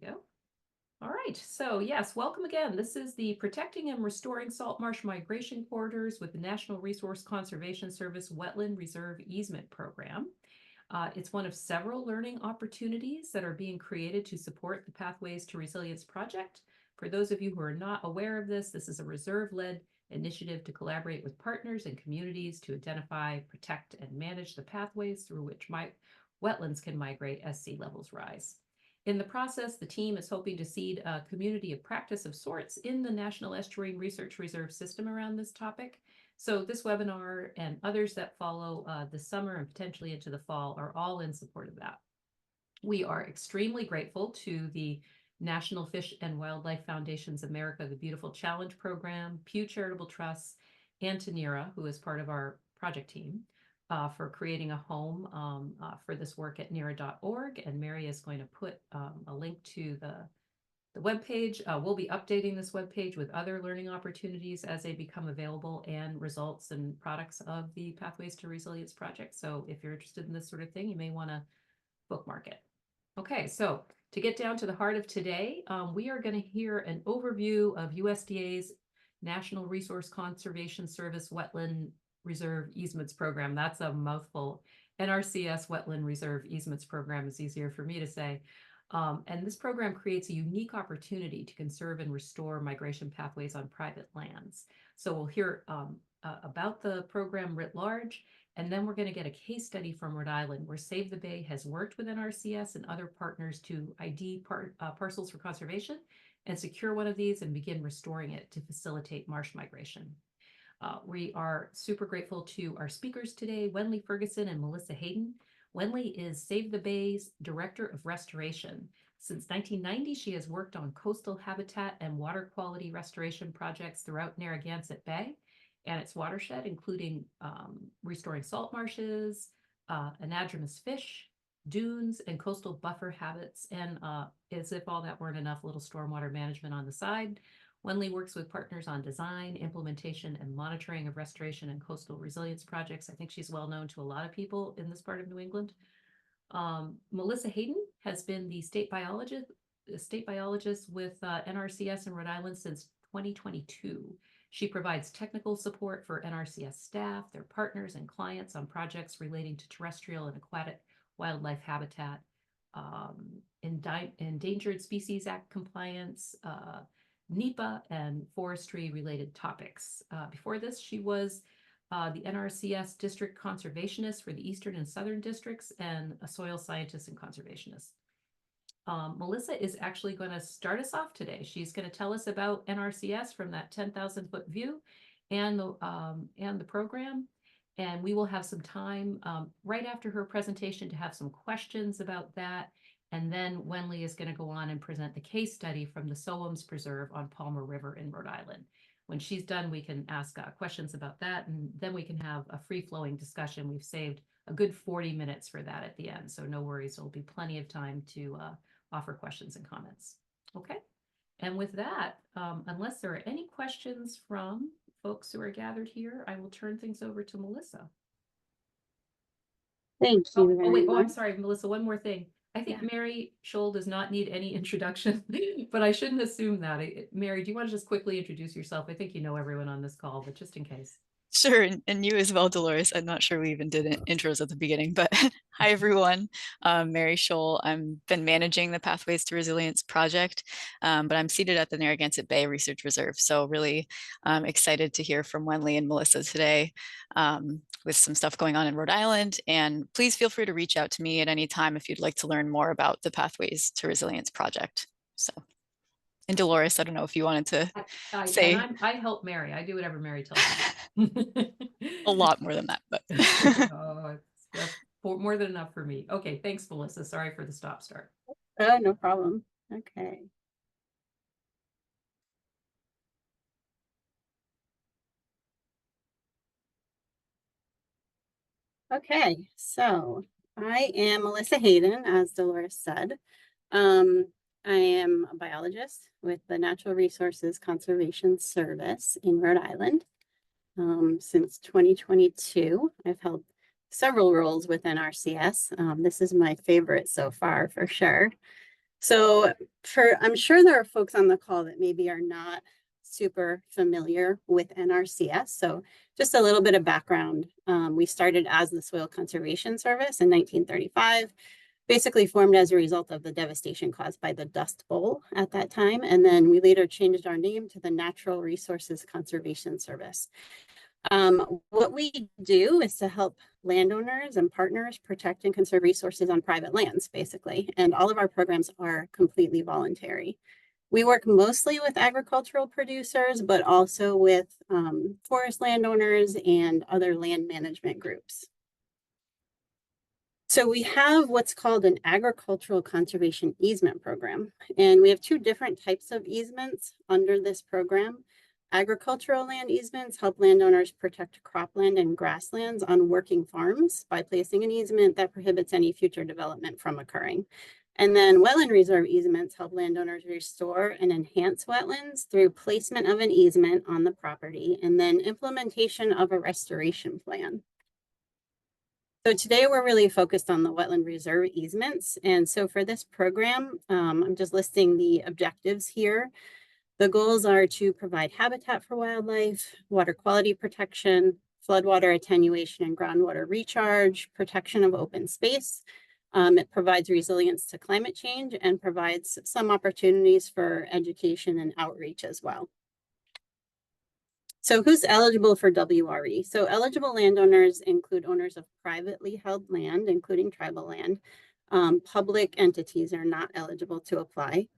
go. All right, so yes, welcome again. This is the Protecting and Restoring Salt Marsh Migration Corridors with the National Resource Conservation Service Wetland Reserve Easement Program. It's one of several learning opportunities that are being created to support the Pathways to Resilience project. For those of you who are not aware of this, this is a reserve-led initiative to collaborate with partners and communities to identify, protect, and manage the pathways through which wetlands can migrate as sea levels rise. In the process, the team is hoping to seed a community of practice of sorts in the National Estuarine Research Reserve system around this topic. So this webinar and others that follow this summer and potentially into the fall are all in support of that. We are extremely grateful to the National Fish and Wildlife Foundation's America the Beautiful Challenge program, Pew Charitable Trusts, and to NERA, who is part of our project team, for creating a home for this work at NERA.org. And Mary is going to put a link to the webpage. We'll be updating this webpage with other learning opportunities as they become available and results and products of the Pathways to Resilience project. So if you're interested in this sort of thing, you may want to bookmark it. Okay, so to get down to the heart of today, we are going to hear an overview of USDA's National Resource Conservation Service Wetland Reserve Easements Program. That's a mouthful. NRCS Wetland Reserve Easements Program is easier for me to say. And this program creates a unique opportunity to conserve and restore migration pathways on private lands. So we'll hear about the program writ large, and then we're going to get a case study from Rhode Island where Save the Bay has worked with NRCS and other partners to ID parcels for conservation and secure one of these and begin restoring it to facilitate marsh migration. We are super grateful to our speakers today, Wenley Ferguson and Melissa Hayden. Wenley is Save the Bay's Director of Restoration. Since 1990, she has worked on coastal habitat and water quality restoration projects throughout Narragansett Bay and its watershed, including restoring salt marshes, anadromous fish, dunes, and coastal buffer habits. And as if all that weren't enough, a little stormwater management on the side. Wenley works with partners on design, implementation, and monitoring of restoration and coastal resilience projects. I think she's well known to a lot of people in this part of New England. Melissa Hayden has been the state biologist with NRCS in Rhode Island since 2022. She provides technical support for NRCS staff, their partners, and clients on projects relating to terrestrial and aquatic wildlife habitat, Endangered Species Act compliance, NEPA, and forestry-related topics. Before this, she was the NRCS district conservationist for the Eastern and Southern districts and a soil scientist and conservationist. Melissa is actually going to start us off today. She's going to tell us about NRCS from that 10,000-foot view and the program. And we will have some time right after her presentation to have some questions about that. And then Wenley is going to go on and present the case study from the Soams Preserve on Palmer River in Rhode Island. When she's done, we can ask questions about that, and then we can have a free-flowing discussion. We've saved a good 40 minutes for that at the end, so no worries. There'll be plenty of time to offer questions and comments. Okay, and with that, unless there are any questions from folks who are gathered here, I will turn things over to Melissa. Thank you very much. I'm sorry, Melissa, one more thing. I think Mary Scholl does not need any introduction, but I shouldn't assume that. Mary, do you want to just quickly introduce yourself? I think you know everyone on this call, but just in case. Sure, and you as well, Dolores. I'm not sure we even did intros at the beginning, but hi everyone. Mary Scholl. I've been managing the Pathways to Resilience project, but I'm seated at the Narragansett Bay Research Reserve. So really excited to hear from Wenley and Melissa today with some stuff going on in Rhode Island. And please feel free to reach out to me at any time if you'd like to learn more about the Pathways to Resilience project. So. And Dolores, I don't know if you wanted to say. I help Mary. I do whatever Mary tells me. A lot more than that, but. That's more than enough for me. Okay, thanks, Melissa. Sorry for the stop-start. Oh, no problem. Okay. Okay, so I am Melissa Hayden, as Dolores said. I am a biologist with the Natural Resources Conservation Service in Rhode Island. Since 2022, I've held several roles with NRCS. This is my favorite so far, for sure. So I'm sure there are folks on the call that maybe are not super familiar with NRCS. So just a little bit of background. We started as the Soil Conservation Service in 1935, basically formed as a result of the devastation caused by the Dust Bowl at that time. And then we later changed our name to the Natural Resources Conservation Service. What we do is to help landowners and partners protect and conserve resources on private lands, basically. And all of our programs are completely voluntary. We work mostly with agricultural producers, but also with forest landowners and other land management groups. So we have what's called an agricultural conservation easement program, and we have two different types of easements under this program. Agricultural land easements help landowners protect cropland and grasslands on working farms by placing an easement that prohibits any future development from occurring. And then wetland reserve easements help landowners restore and enhance wetlands through placement of an easement on the property and then implementation of a restoration plan. So today we're really focused on the wetland reserve easements. And so for this program, I'm just listing the objectives here. The goals are to provide habitat for wildlife, water quality protection, floodwater attenuation and groundwater recharge, protection of open space. It provides resilience to climate change and provides some opportunities for education and outreach as well. So who's eligible for WRE? So eligible landowners include owners of privately held land, including tribal land. Public entities are not eligible to apply.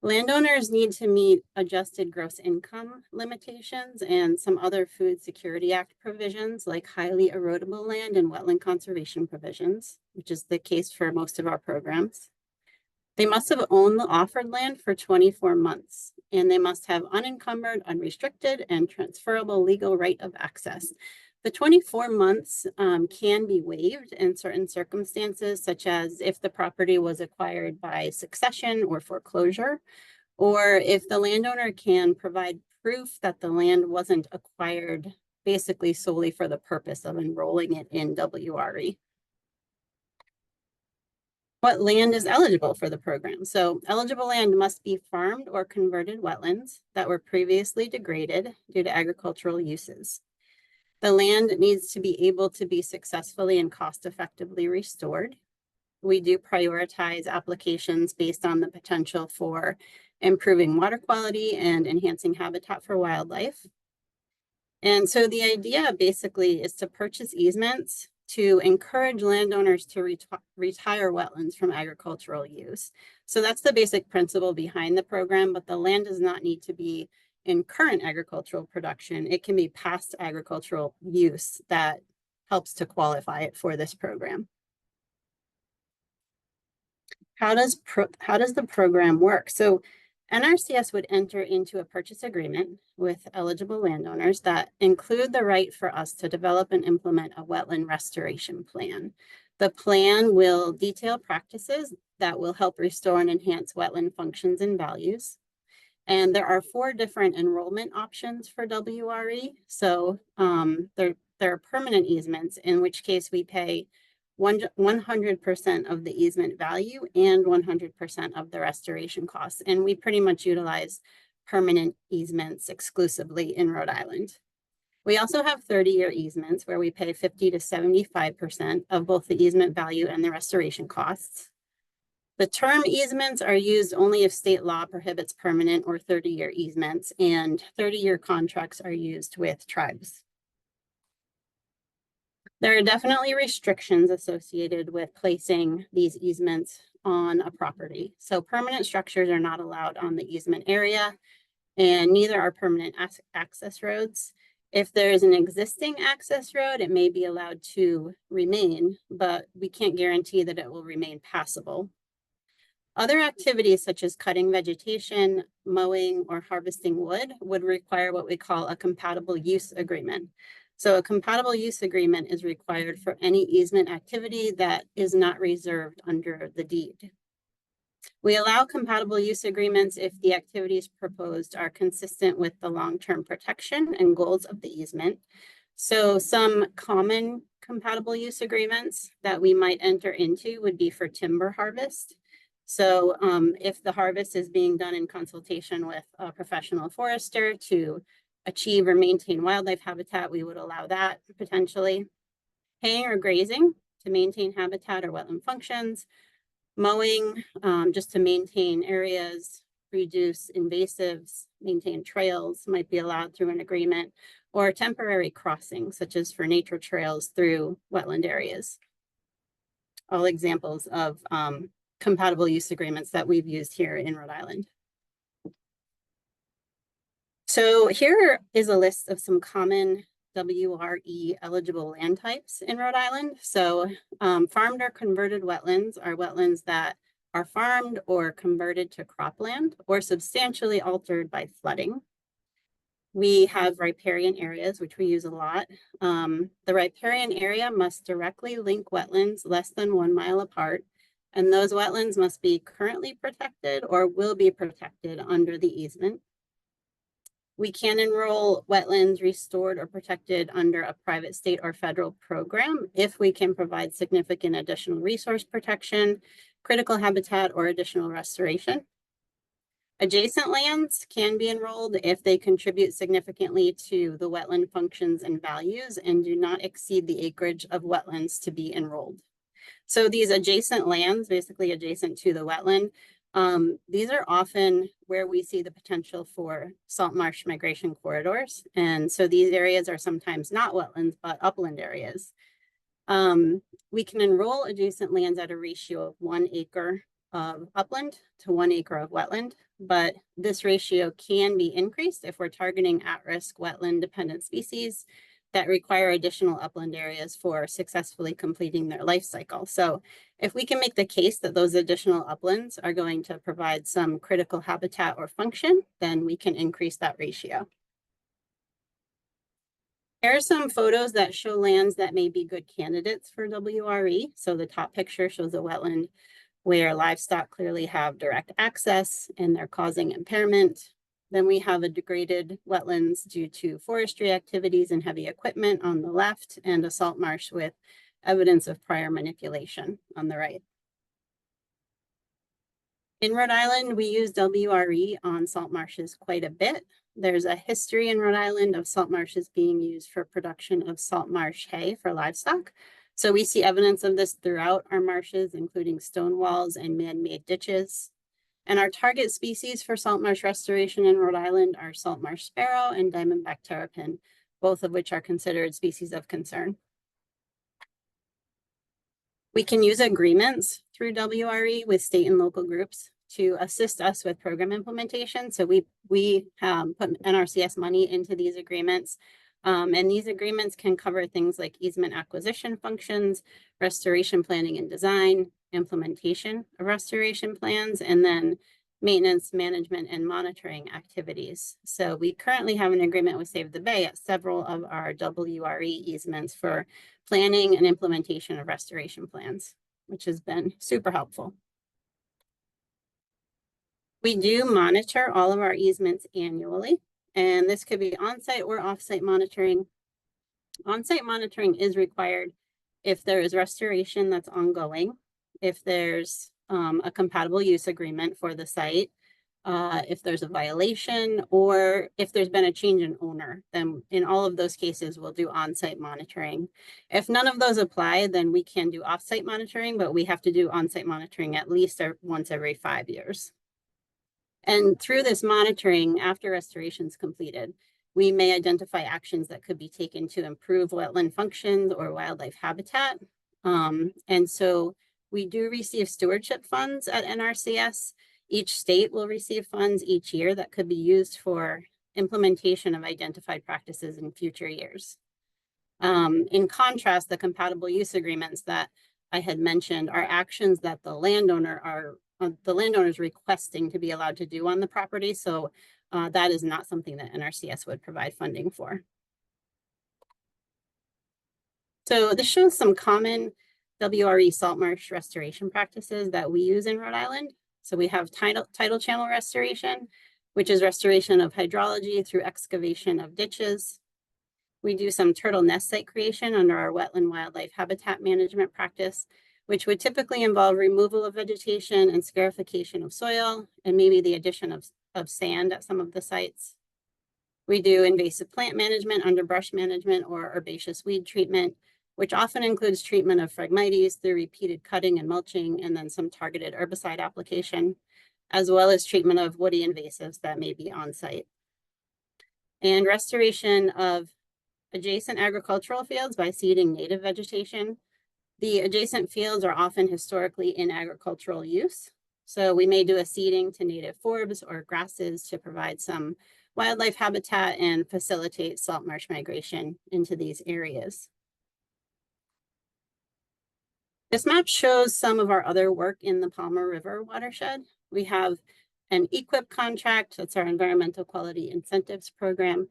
Landowners need to meet adjusted gross income limitations and some other Food Security Act provisions like highly erodible land and wetland conservation provisions, which is the case for most of our programs. They must have owned the offered land for 24 months, and they must have unencumbered, unrestricted, and transferable legal right of access. The 24 months can be waived in certain circumstances, such as if the property was acquired by succession or foreclosure, or if the landowner can provide proof that the land wasn't acquired basically solely for the purpose of enrolling it in WRE. What land is eligible for the program? So eligible land must be farmed or converted wetlands that were previously degraded due to agricultural uses. The land needs to be able to be successfully and cost-effectively restored. We do prioritize applications based on the potential for improving water quality and enhancing habitat for wildlife. And so the idea basically is to purchase easements to encourage landowners to retire wetlands from agricultural use. So that's the basic principle behind the program, but the land does not need to be in current agricultural production. It can be past agricultural use that helps to qualify it for this program. How does the program work? So NRCS would enter into a purchase agreement with eligible landowners that include the right for us to develop and implement a wetland restoration plan. The plan will detail practices that will help restore and enhance wetland functions and values. And there are 4 different enrollment options for WRE. So there are permanent easements, in which case we pay 100% of the easement value and 100% of the restoration costs. And we pretty much utilize permanent easements exclusively in Rhode Island. We also have 30-year easements where we pay 50 to 75% of both the easement value and the restoration costs. The term easements are used only if state law prohibits permanent or 30-year easements, and 30-year contracts are used with tribes. There are definitely restrictions associated with placing these easements on a property. So permanent structures are not allowed on the easement area, and neither are permanent access roads. If there is an existing access road, it may be allowed to remain, but we can't guarantee that it will remain passable. Other activities such as cutting vegetation, mowing, or harvesting wood would require what we call a compatible use agreement. So a compatible use agreement is required for any easement activity that is not reserved under the deed. We allow compatible use agreements if the activities proposed are consistent with the long-term protection and goals of the easement. So some common compatible use agreements that we might enter into would be for timber harvest. So if the harvest is being done in consultation with a professional forester to achieve or maintain wildlife habitat, we would allow that potentially. Haying or grazing to maintain habitat or wetland functions, mowing just to maintain areas, reduce invasives, maintain trails might be allowed through an agreement, or temporary crossing, such as for nature trails through wetland areas. All examples of compatible use agreements that we've used here in Rhode Island. So here is a list of some common WRE eligible land types in Rhode Island. So farmed or converted wetlands are wetlands that are farmed or converted to cropland or substantially altered by flooding. We have riparian areas, which we use a lot. The riparian area must directly link wetlands less than 1 mile apart, and those wetlands must be currently protected or will be protected under the easement. We can enroll wetlands restored or protected under a private state or federal program if we can provide significant additional resource protection, critical habitat, or additional restoration. Adjacent lands can be enrolled if they contribute significantly to the wetland functions and values and do not exceed the acreage of wetlands to be enrolled. So these adjacent lands, basically adjacent to the wetland, these are often where we see the potential for salt marsh migration corridors. And so these areas are sometimes not wetlands, but upland areas. We can enroll adjacent lands at a ratio of 1 acre of upland to 1 acre of wetland, but this ratio can be increased if we're targeting at-risk wetland dependent species that require additional upland areas for successfully completing their life cycle. So if we can make the case that those additional uplands are going to provide some critical habitat or function, then we can increase that ratio. Here are some photos that show lands that may be good candidates for WRE. So the top picture shows a wetland where livestock clearly have direct access and they're causing impairment. Then we have a degraded wetlands due to forestry activities and heavy equipment on the left, and a salt marsh with evidence of prior manipulation on the right. In Rhode Island, we use WRE on salt marshes quite a bit. There's a history in Rhode Island of salt marshes being used for production of salt marsh hay for livestock. So we see evidence of this throughout our marshes, including stone walls and man-made ditches. And our target species for salt marsh restoration in Rhode Island are salt marsh sparrow and diamondback terrapin, both of which are considered species of concern. We can use agreements through WRE with state and local groups to assist us with program implementation. So we put NRCS money into these agreements. And these agreements can cover things like easement acquisition functions, restoration planning and design, implementation of restoration plans, and then maintenance, management, and monitoring activities. So we currently have an agreement with Save the Bay at several of our WRE easements for planning and implementation of restoration plans, which has been super helpful. We do monitor all of our easements annually, and this could be on-site or off-site monitoring. On-site monitoring is required if there is restoration that's ongoing, if there's a compatible use agreement for the site, if there's a violation, or if there's been a change in owner. Then in all of those cases, we'll do on-site monitoring. If none of those apply, then we can do off-site monitoring, but we have to do on-site monitoring at least once every 5 years. And through this monitoring, after restoration is completed, we may identify actions that could be taken to improve wetland functions or wildlife habitat. And so we do receive stewardship funds at NRCS. Each state will receive funds each year that could be used for implementation of identified practices in future years. In contrast, the compatible use agreements that I had mentioned are actions that the landowner is requesting to be allowed to do on the property. So that is not something that NRCS would provide funding for. So this shows some common WRE salt marsh restoration practices that we use in Rhode Island. So we have tidal channel restoration, which is restoration of hydrology through excavation of ditches. We do some turtle nest site creation under our wetland wildlife habitat management practice, which would typically involve removal of vegetation and scarification of soil, and maybe the addition of sand at some of the sites. We do invasive plant management, underbrush management, or herbaceous weed treatment, which often includes treatment of Phragmites through repeated cutting and mulching, and then some targeted herbicide application, as well as treatment of woody invasives that may be on site. And restoration of adjacent agricultural fields by seeding native vegetation. The adjacent fields are often historically in agricultural use. So we may do a seeding to native forbs or grasses to provide some wildlife habitat and facilitate salt marsh migration into these areas. This map shows some of our other work in the Palmer River watershed. We have an EQIP contract, that's our Environmental Quality Incentives Program,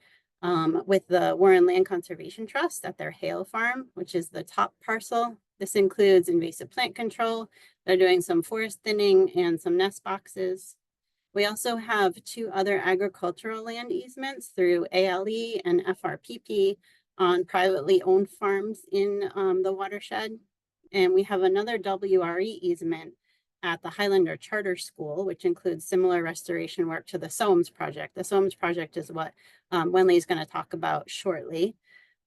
with the Warren Land Conservation Trust at their Hale Farm, which is the top parcel. This includes invasive plant control. They're doing some forest thinning and some nest boxes. We also have 2 other agricultural land easements through ALE and FRPP on privately owned farms in the watershed. And we have another WRE easement at the Highlander Charter School, which includes similar restoration work to the SOAMS project. The SOAMS project is what Wenley is going to talk about shortly.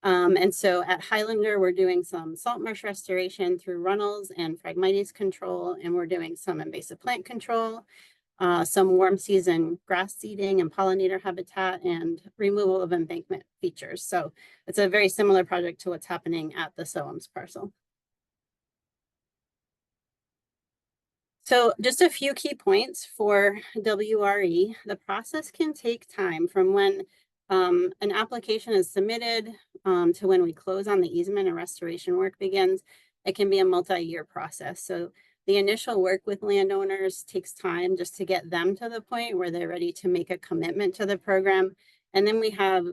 And so at Highlander, we're doing some salt marsh restoration through runnels and Phragmites control, and we're doing some invasive plant control, some warm season grass seeding and pollinator habitat, and removal of embankment features. So it's a very similar project to what's happening at the SOAMS parcel. So just a few key points for WRE. The process can take time from when an application is submitted to when we close on the easement and restoration work begins. It can be a multi-year process. So the initial work with landowners takes time just to get them to the point where they're ready to make a commitment to the program. And then we have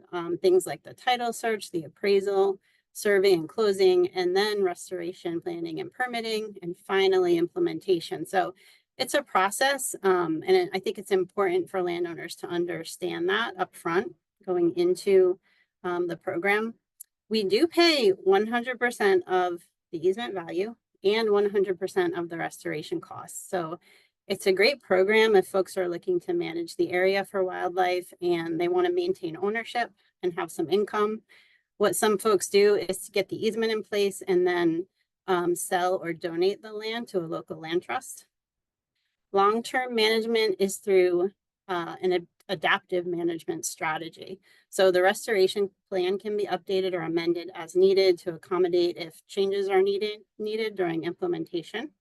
things like the title search, the appraisal, survey and closing, and then restoration planning and permitting, and finally implementation. So it's a process, and I think it's important for landowners to understand that upfront going into the program. We do pay 100% of the easement value and 100% of the restoration costs. So it's a great program if folks are looking to manage the area for wildlife and they want to maintain ownership and have some income. What some folks do is to get the easement in place and then sell or donate the land to a local land trust. Long-term management is through an adaptive management strategy. So the restoration plan can be updated or amended as needed to accommodate if changes are needed during implementation.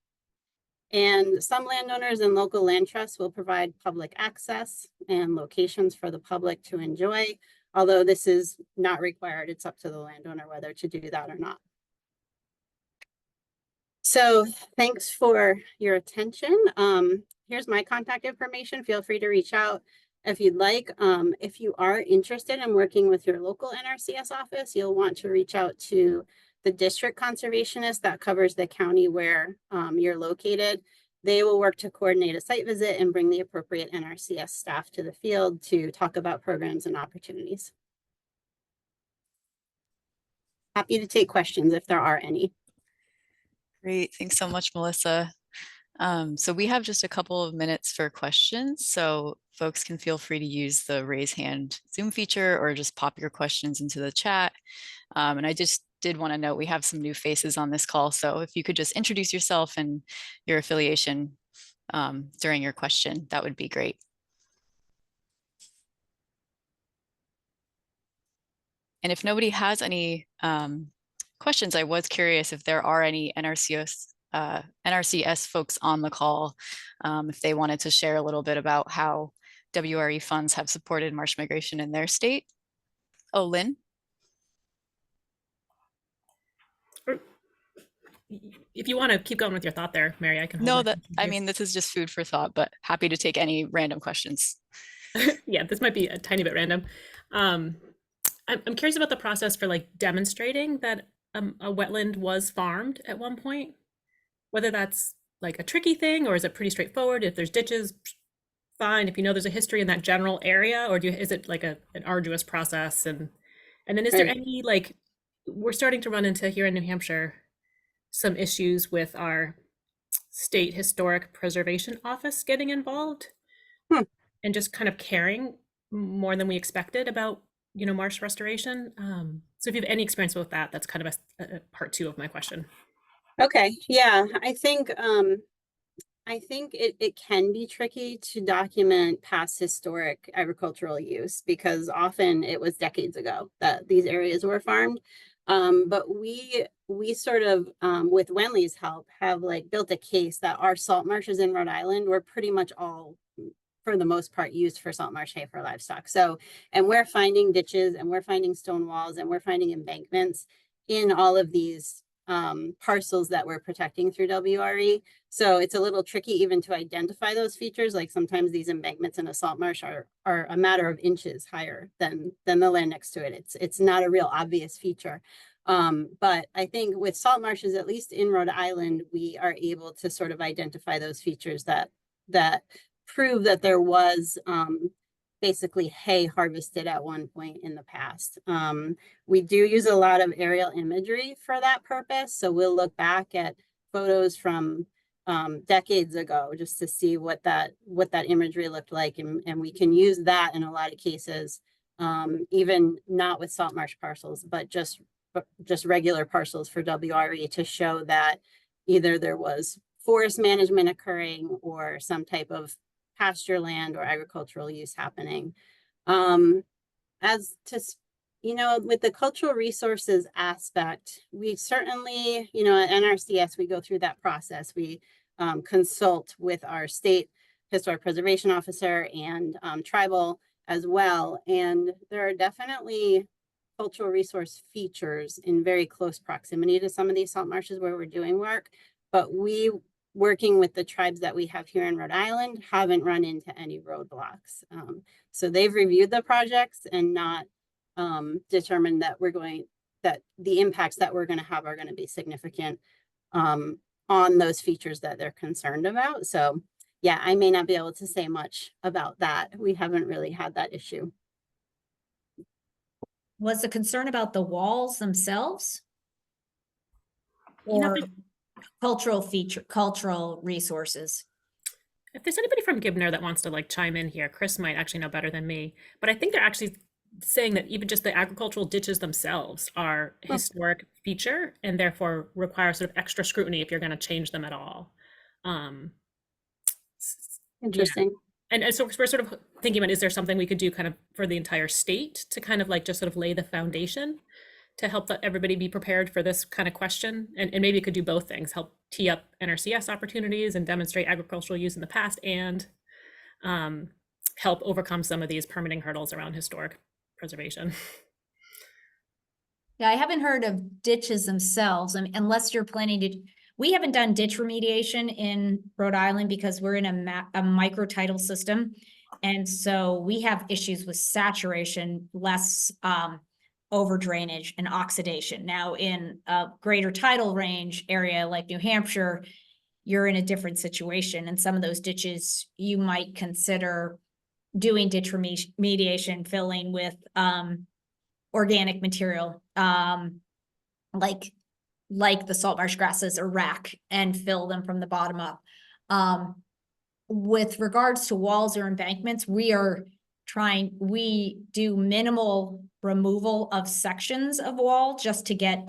And some landowners and local land trusts will provide public access and locations for the public to enjoy. Although this is not required, it's up to the landowner whether to do that or not. So thanks for your attention. Here's my contact information. Feel free to reach out if you'd like. If you are interested in working with your local NRCS office, you'll want to reach out to the district conservationist that covers the county where you're located. They will work to coordinate a site visit and bring the appropriate NRCS staff to the field to talk about programs and opportunities. Happy to take questions if there are any. Great, thanks so much, Melissa. So we have just a couple of minutes for questions, so folks can feel free to use the raise hand Zoom feature or just pop your questions into the chat. And I just did want to note we have some new faces on this call, so if you could just introduce yourself and your affiliation during your question, that would be great. And if nobody has any questions, I was curious if there are any NRCS folks on the call, if they wanted to share a little bit about how WRE funds have supported marsh migration in their state. Oh, Lynn? If you want to keep going with your thought there, Mary, I can hold No, my that question I too. mean, this is just food for thought, but happy to take any random questions. Yeah, this might be a tiny bit random. I'm curious about the process for like demonstrating that a wetland was farmed at one point, whether that's like a tricky thing or is it pretty straightforward? If there's ditches, fine. If you know there's a history in that general area, or is it like an arduous process? And then is there Right. any, like, we're starting to run into here in New Hampshire some issues with our State Historic Preservation Office getting involved Hmm. and just kind of caring more than we expected about, marsh restoration. So if you have any experience with that, that's kind of a part two of my question. Okay, yeah, I think it can be tricky to document past historic agricultural use because often it was decades ago that these areas were farmed. But we sort of, with Wenley's help, have like built a case that our salt marshes in Rhode Island were pretty much all, for the most part, used for salt marsh hay for livestock. So, and we're finding ditches and we're finding stone walls and we're finding embankments in all of these parcels that we're protecting through WRE. So it's a little tricky even to identify those features. Like sometimes these embankments in a salt marsh are a matter of inches higher than the land next to it. It's not a real obvious feature. But I think with salt marshes, at least in Rhode Island, we are able to sort of identify those features that prove that there was basically hay harvested at one point in the past. We do use a lot of aerial imagery for that purpose. So we'll look back at photos from decades ago just to see what that imagery looked like. And we can use that in a lot of cases, even not with salt marsh parcels, but just regular parcels for WRE to show that either there was forest management occurring or some type of pasture land or agricultural use happening. As to, with the cultural resources aspect, we certainly, at NRCS, we go through that process. We consult with our state historic preservation officer and tribal as well. And there are definitely cultural resource features in very close proximity to some of these salt marshes where we're doing work, but we, working with the tribes that we have here in Rhode Island, haven't run into any roadblocks. So they've reviewed the projects and not determined that that the impacts that we're going to have are going to be significant on those features that they're concerned about. So yeah, I may not be able to say much about that. We haven't really had that issue. Was the concern about the walls themselves? You know, Or cultural resources? if there's anybody from Gibner that wants to chime in here, Chris might actually know better than me, but I think they're actually saying that even just the agricultural ditches themselves are a historic feature and therefore require sort of extra scrutiny if you're going to change them at all. Interesting. Yeah. And so we're sort of thinking about, is there something we could do kind of for the entire state to kind of just sort of lay the foundation to help everybody be prepared for this kind of question? And maybe it could do both things, help tee up NRCS opportunities and demonstrate agricultural use in the past, and help overcome some of these permitting hurdles around historic preservation. Yeah, I haven't heard of ditches themselves. I mean, unless you're planning to, we haven't done ditch remediation in Rhode Island because we're in a microtidal system. And so we have issues with saturation, less over drainage and oxidation. Now in a greater tidal range area like New Hampshire, you're in a different situation. And some of those ditches you might consider doing ditch remediation, filling with organic material, like the salt marsh grasses or rack, and fill them from the bottom up. With regards to walls or embankments, we do minimal removal of sections of wall just to get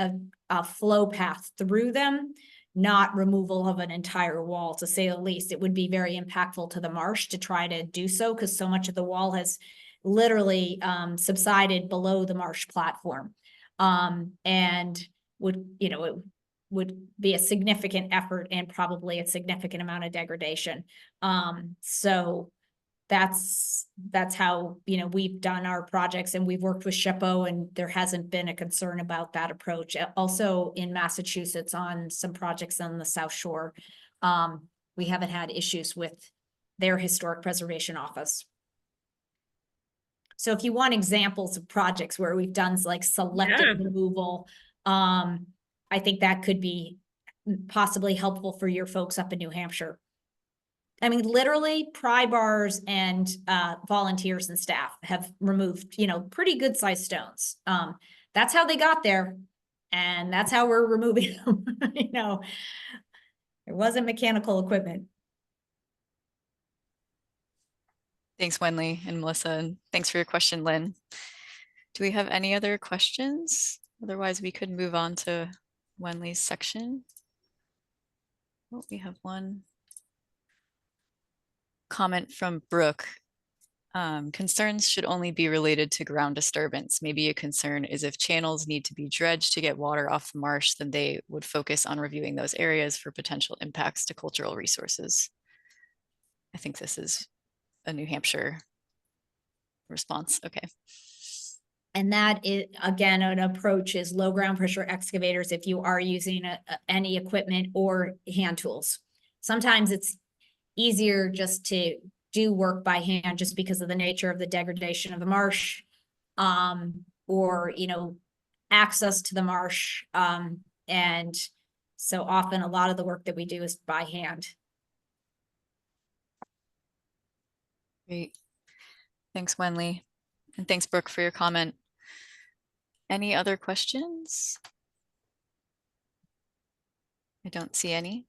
a flow path through them, not removal of an entire wall, to say the least. It would be very impactful to the marsh to try to do so, because so much of the wall has literally subsided below the marsh platform, and it would be a significant effort and probably a significant amount of degradation. So that's how we've done our projects, and we've worked with SHPO, and there hasn't been a concern about that approach. Also in Massachusetts on some projects on the South Shore, we haven't had issues with their historic preservation office. So if you want examples of projects where we've done selective removal, I think that could be possibly helpful for your folks up in New Hampshire. I mean, literally pry bars and volunteers and staff have removed, pretty good sized stones. That's how they got there. And that's how we're removing them, you know. It wasn't mechanical equipment. Thanks, Wenley and Melissa, and thanks for your question, Lynn. Do we have any other questions? Otherwise, we could move on to Wenley's section. Oh, we have one comment from Brooke. Concerns should only be related to ground disturbance. Maybe a concern is if channels need to be dredged to get water off the marsh, then they would focus on reviewing those areas for potential impacts to cultural resources. I think this is a New Hampshire response. Okay. And that is, again, an approach is low ground pressure excavators if you are using any equipment or hand tools. Sometimes it's easier just to do work by hand just because of the nature of the degradation of the marsh, or, you know, access to the marsh. And so often a lot of the work that we do is by hand. Great. Thanks, Wenley. And thanks, Brooke, for your comment. Any other questions? I don't see any.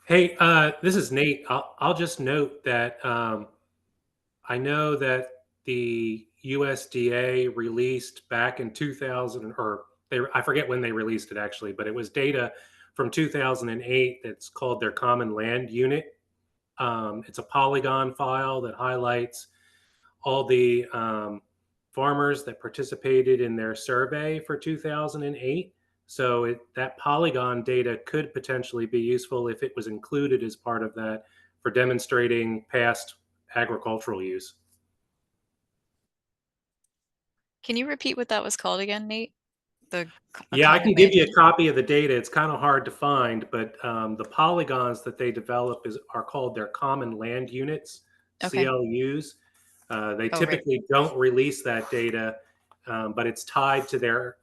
Hey, this is Nate. I'll just note that I know that the USDA released back in 2000, or I forget when they released it actually, but it was data from 2008 that's called their Common Land Unit. It's a polygon file that highlights all the farmers that participated in their survey for 2008. So that polygon data could potentially be useful if it was included as part of that for demonstrating past agricultural use. Can you repeat what that was called again, Nate? Yeah, I can give you a copy of the data. It's kind of hard to find, but the polygons that they develop are called their Common Land Units, Okay. CLUs. They typically don't release that data, but it's tied to their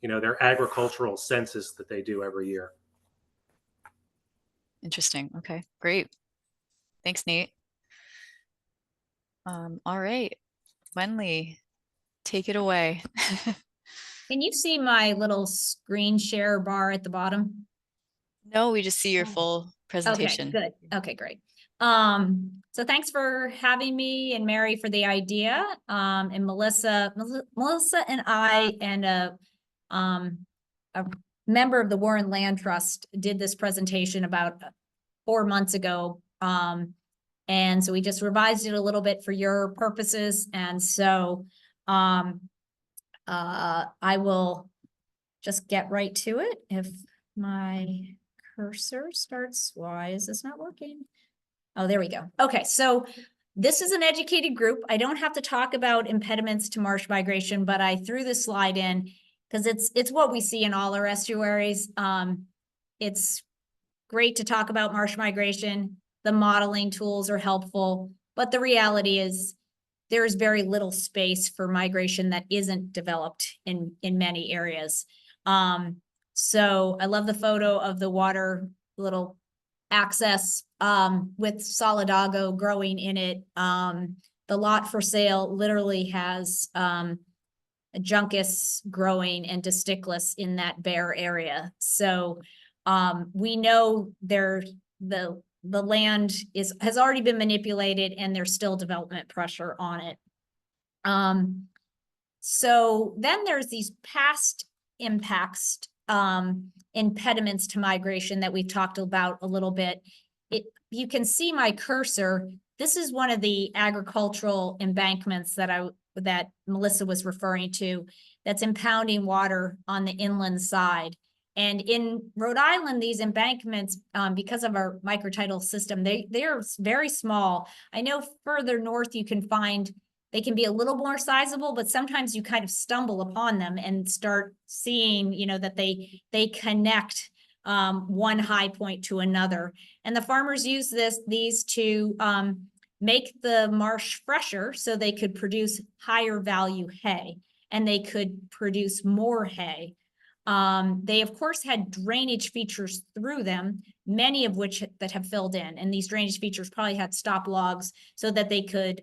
their agricultural census that they do every year. Interesting. Okay, great. Thanks, Nate. All right, Wenley, take it away. Can you see my little screen share bar at the bottom? No, we just see your full presentation. Okay, good. Okay, great. So thanks for having me and Mary for the idea. And Melissa and I and a member of the Warren Land Trust did this presentation about 4 months ago. And so we just revised it a little bit for your purposes. And so I will just get right to it. If my cursor starts, why is this not working? Oh, there we go. Okay, so this is an educated group. I don't have to talk about impediments to marsh migration, but I threw this slide in because it's what we see in all our estuaries. It's great to talk about marsh migration. The modeling tools are helpful, but the reality is there is very little space for migration that isn't developed in many areas. So I love the photo of the water little access with solidago growing in it. The lot for sale literally has a juncus growing and disticlus in that bare area. So we know the land has already been manipulated and there's still development pressure on it. So then there's these past impacts, impediments to migration that we've talked about a little bit. You can see my cursor. This is one of the agricultural embankments that Melissa was referring to, that's impounding water on the inland side. And in Rhode Island, these embankments, because of our microtidal system, they are very small. I know further north you can find, they can be a little more sizable, but sometimes you kind of stumble upon them and start seeing, that they connect one high point to another. And the farmers use these to make the marsh fresher so they could produce higher value hay and they could produce more hay. They of course had drainage features through them, many of which that have filled in, and these drainage features probably had stop logs so that they could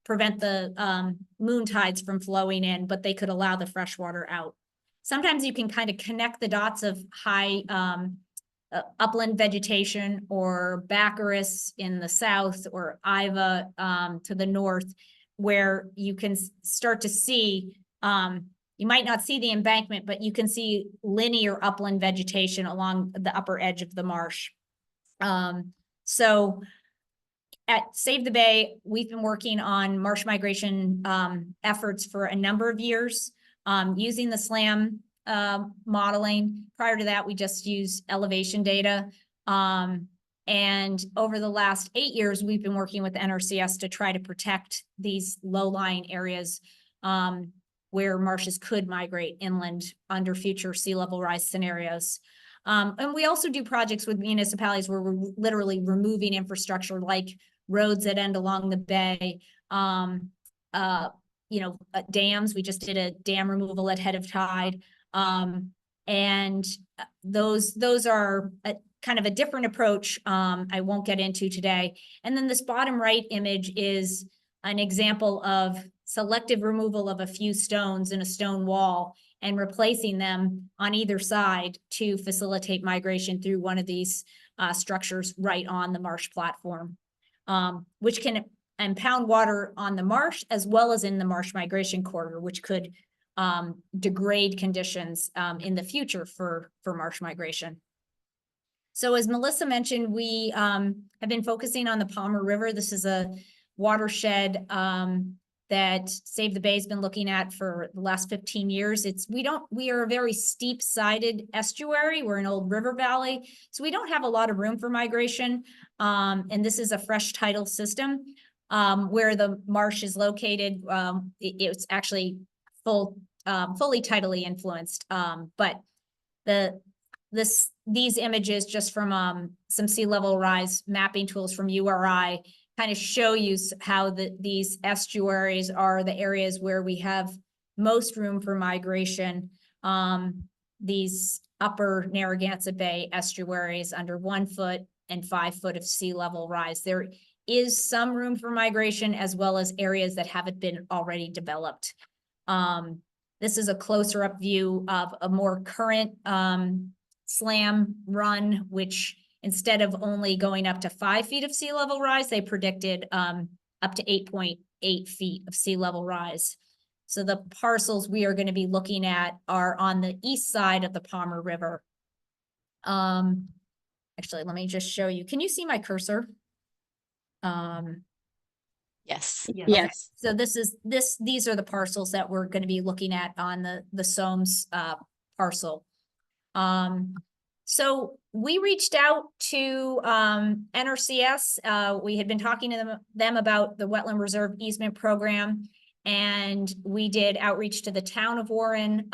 prevent the moon tides from flowing in, but they could allow the fresh water out. sometimes you can kind of connect the dots of high upland vegetation or Baccharis in the south or Iva to the north, where you can start to see, you might not see the embankment, but you can see linear upland vegetation along the upper edge of the marsh. So at Save the Bay, we've been working on marsh migration efforts for a number of years, using the SLAM modeling. Prior to that, we just used elevation data. And over the last 8 years, we've been working with NRCS to try to protect these low-lying areas where marshes could migrate inland under future sea level rise scenarios. And we also do projects with municipalities where we're literally removing infrastructure like roads that end along the bay, dams. We just did a dam removal at head of tide. And those are kind of a different approach I won't get into today. And then this bottom right image is an example of selective removal of a few stones in a stone wall and replacing them on either side to facilitate migration through one of these structures right on the marsh platform, which can impound water on the marsh as well as in the marsh migration corridor, which could degrade conditions in the future for marsh migration. So as Melissa mentioned, we have been focusing on the Palmer River. This is a watershed that Save the Bay has been looking at for the last 15 years. We are a very steep sided estuary. We're an old river valley, so we don't have a lot of room for migration. And this is a fresh tidal system where the marsh is located. It's actually fully tidally influenced. But these images just from some sea level rise mapping tools from URI kind of show you how these estuaries are the areas where we have most room for migration. These upper Narragansett Bay estuaries under 1 foot and 5 foot of sea level rise. There is some room for migration as well as areas that haven't been already developed. This is a closer up view of a more current SLAM run, which instead of only going up to 5 feet of sea level rise, they predicted up to 8.8 feet of sea level rise. So the parcels we are going to be looking at are on the east side of the Palmer River. Actually, let me just show you. Can you see my cursor? Yes. Yes. So these are the parcels that we're going to be looking at on the Soames parcel. So we reached out to NRCS. We had been talking to them about the Wetland Reserve Easement program, and we did outreach to the town of Warren,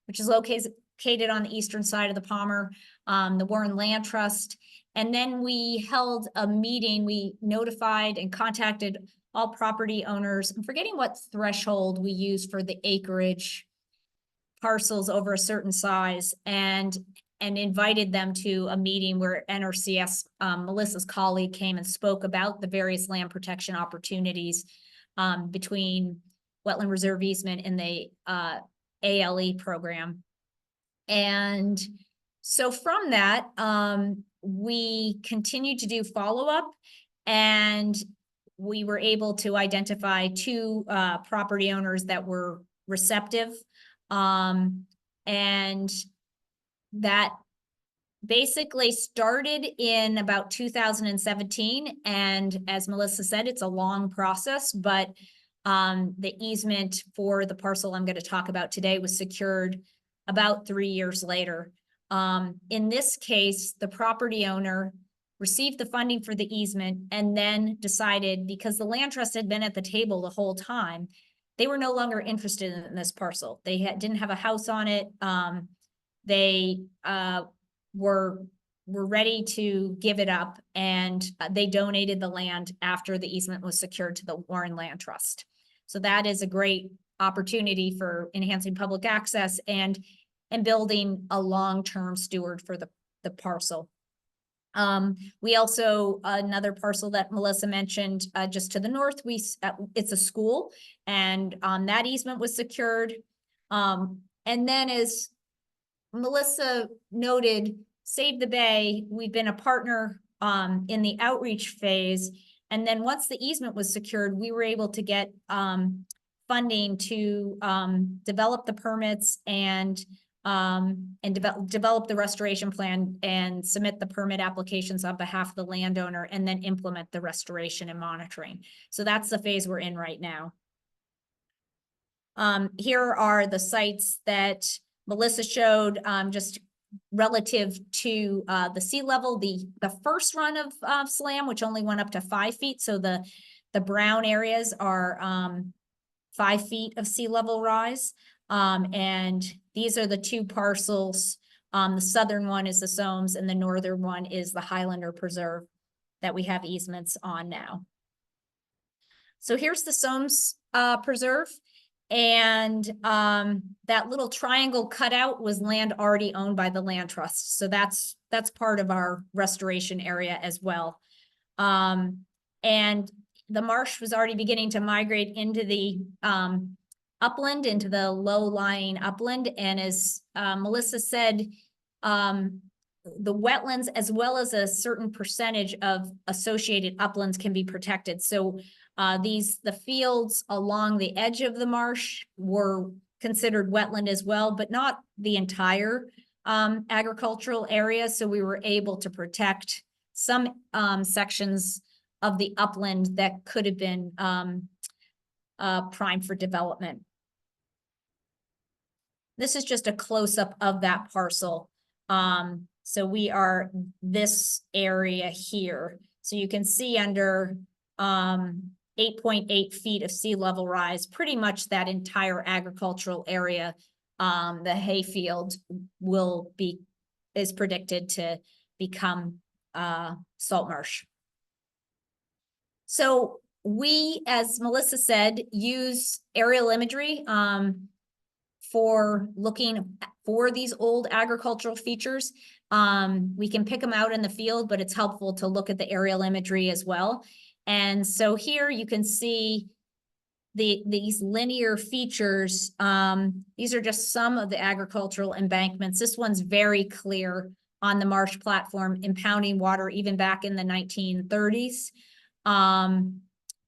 which is located on the eastern side of the Palmer, the Warren Land Trust. And then we held a meeting. We notified and contacted all property owners. I'm forgetting what threshold we use for the acreage parcels over a certain size, and invited them to a meeting where NRCS, Melissa's colleague, came and spoke about the various land protection opportunities between Wetland Reserve Easement and the ALE program. And so from that, we continued to do follow-up, and we were able to identify 2 property owners that were receptive. And that basically started in about 2017. And as Melissa said, it's a long process, but the easement for the parcel I'm going to talk about today was secured about 3 years later. In this case, the property owner received the funding for the easement and then decided, because the land trust had been at the table the whole time, they were no longer interested in this parcel. They didn't have a house on it. They were ready to give it up, and they donated the land after the easement was secured to the Warren Land Trust. So that is a great opportunity for enhancing public access and building a long-term steward for the parcel. We also, another parcel that Melissa mentioned, just to the north, it's a school, and that easement was secured. And then as Melissa noted, Save the Bay, we've been a partner in the outreach phase. And then once the easement was secured, we were able to get funding to develop the permits and develop the restoration plan and submit the permit applications on behalf of the landowner and then implement the restoration and monitoring. So that's the phase we're in right now. Here are the sites that Melissa showed, just relative to the sea level. The first run of SLAM, which only went up to 5 feet. So the brown areas are 5 feet of sea level rise. And these are the 2 parcels. The southern one is the Somes and the northern one is the Highlander Preserve that we have easements on now. So here's the Somes Preserve. And that little triangle cutout was land already owned by the land trust. So that's part of our restoration area as well. And the marsh was already beginning to migrate into the upland, into the low-lying upland. And as Melissa said, the wetlands, as well as a certain percentage of associated uplands, can be protected. So the fields along the edge of the marsh were considered wetland as well, but not the entire agricultural area. So we were able to protect some sections of the upland that could have been primed for development. This is just a close-up of that parcel. So we are this area here. So you can see under 8.8 feet of sea level rise, pretty much that entire agricultural area, the hayfield is predicted to become salt marsh. So we, as Melissa said, use aerial imagery for looking for these old agricultural features. We can pick them out in the field, but it's helpful to look at the aerial imagery as well. And so here you can see these linear features. These are just some of the agricultural embankments. This one's very clear on the Marsh platform, impounding water even back in the 1930s.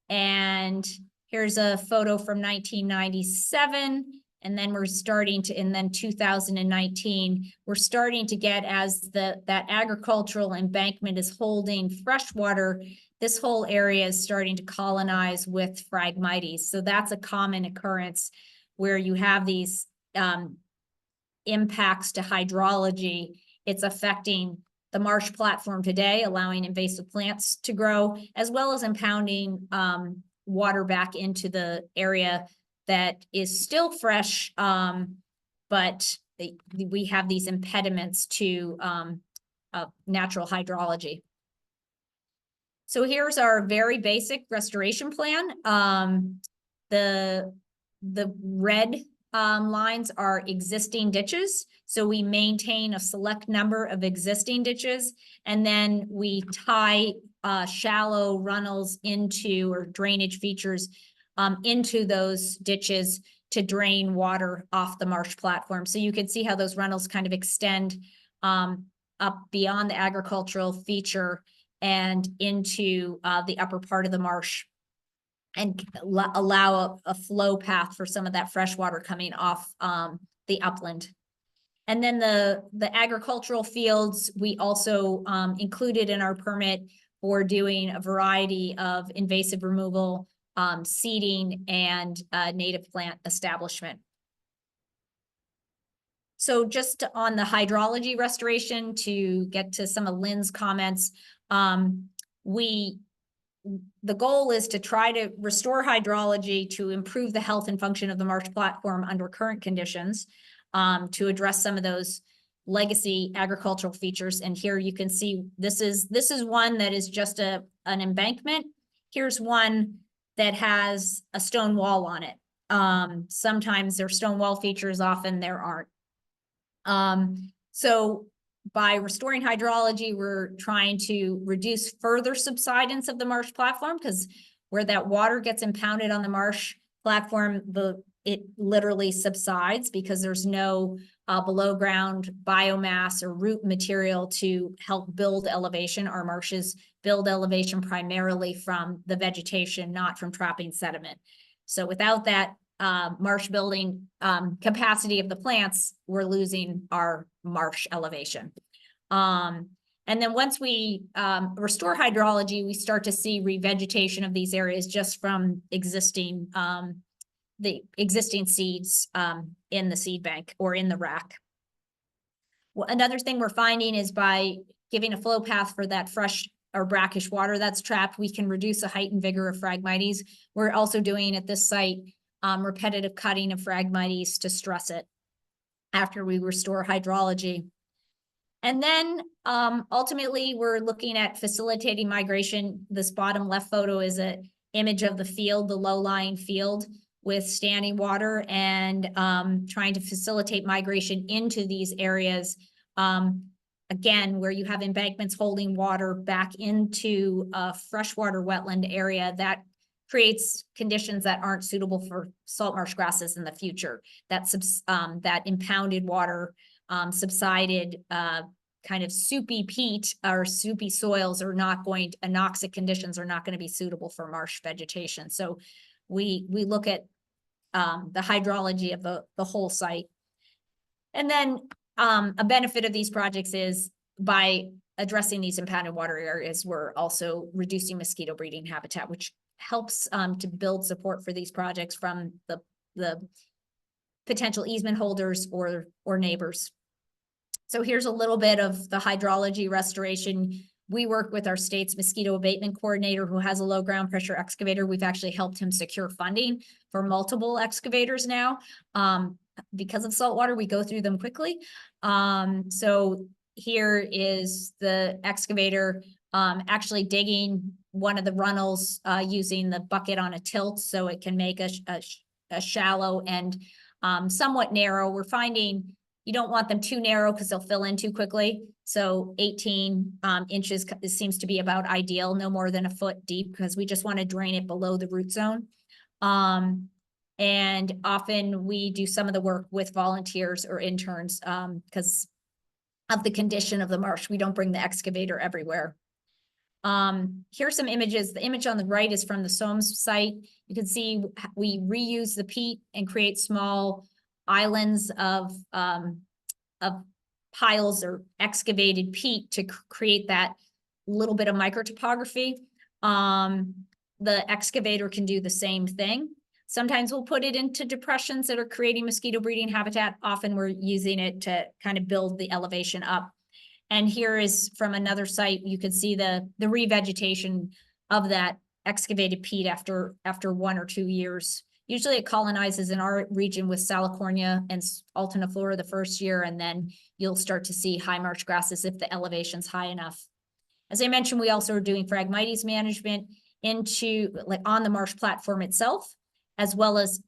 And here's a photo from 1997. And then we're starting to, and then 2019, we're starting to get, as that agricultural embankment is holding fresh water, this whole area is starting to colonize with Phragmites. So that's a common occurrence where you have these impacts to hydrology. It's affecting the marsh platform today, allowing invasive plants to grow, as well as impounding water back into the area that is still fresh, but we have these impediments to natural hydrology. So here's our very basic restoration plan. The red lines are existing ditches. So we maintain a select number of existing ditches, and then we tie shallow runnels into, or drainage features into those ditches to drain water off the marsh platform. So you can see how those runnels kind of extend up beyond the agricultural feature and into the upper part of the marsh, and allow a flow path for some of that fresh water coming off the upland. And then the agricultural fields, we also included in our permit for doing a variety of invasive removal, seeding, and native plant establishment. So just on the hydrology restoration, to get to some of Lynn's comments, the goal is to try to restore hydrology to improve the health and function of the marsh platform under current conditions, to address some of those legacy agricultural features. And here you can see this is one that is just an embankment. Here's one that has a stone wall on it. Sometimes there are stone wall features, often there aren't. So by restoring hydrology, we're trying to reduce further subsidence of the marsh platform, because where that water gets impounded on the marsh platform, the it literally subsides because there's no below ground biomass or root material to help build elevation. Our marshes build elevation primarily from the vegetation, not from trapping sediment. So without that marsh building capacity of the plants, we're losing our marsh elevation. And then once we restore hydrology, we start to see revegetation of these areas just from existing the existing seeds in the seed bank or in the rack. Well, another thing we're finding is by giving a flow path for that fresh or brackish water that's trapped, we can reduce the height and vigor of Phragmites. We're also doing at this site repetitive cutting of Phragmites to stress it after we restore hydrology. And then ultimately, we're looking at facilitating migration. This bottom left photo is an image of the field, the low-lying field with standing water, and trying to facilitate migration into these areas. Again, where you have embankments holding water back into a freshwater wetland area that creates conditions that aren't suitable for salt marsh grasses in the future. That impounded water, subsided kind of soupy peat or soupy soils are not going to, anoxic conditions are not going to be suitable for marsh vegetation. So we look at the hydrology of the whole site. And then a benefit of these projects is by addressing these impounded water areas, we're also reducing mosquito breeding habitat, which helps to build support for these projects from the potential easement holders or neighbors. So here's a little bit of the hydrology restoration. We work with our state's mosquito abatement coordinator who has a low ground pressure excavator. We've actually helped him secure funding for multiple excavators now. Because of saltwater, we go through them quickly. So here is the excavator actually digging one of the runnels using the bucket on a tilt so it can make a shallow and somewhat narrow. We're finding you don't want them too narrow because they'll fill in too quickly. So 18 inches seems to be about ideal, no more than a foot deep, because we just want to drain it below the root zone. And often we do some of the work with volunteers or interns because of the condition of the marsh. We don't bring the excavator everywhere. Here's some images. The image on the right is from the Soames site. You can see we reuse the peat and create small islands of piles or excavated peat to create that little bit of microtopography. The excavator can do the same thing. Sometimes we'll put it into depressions that are creating mosquito breeding habitat. Often we're using it to kind of build the elevation up. And here is from another site, you can see the revegetation of that excavated peat after 1 or 2 years. Usually it colonizes in our region with Salicornia and Alterniflora the first year, and then you'll start to see high marsh grasses if the elevation's high enough. As I mentioned, we also are doing Phragmites management on the marsh platform itself, as well as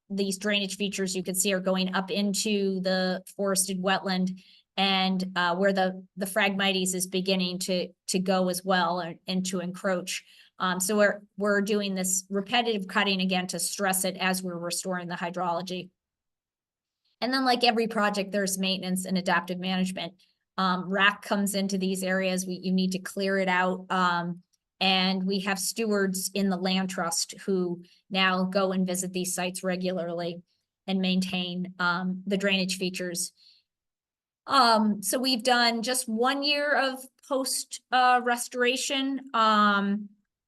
these drainage features you can see are going up into the forested wetland and where the Phragmites is beginning to go as well and to encroach. So we're doing this repetitive cutting again to stress it as we're restoring the hydrology. And then like every project, there's maintenance and adaptive management. RAC comes into these areas, you need to clear it out. And we have stewards in the land trust who now go and visit these sites regularly and maintain the drainage features. So we've done just 1 year of post restoration.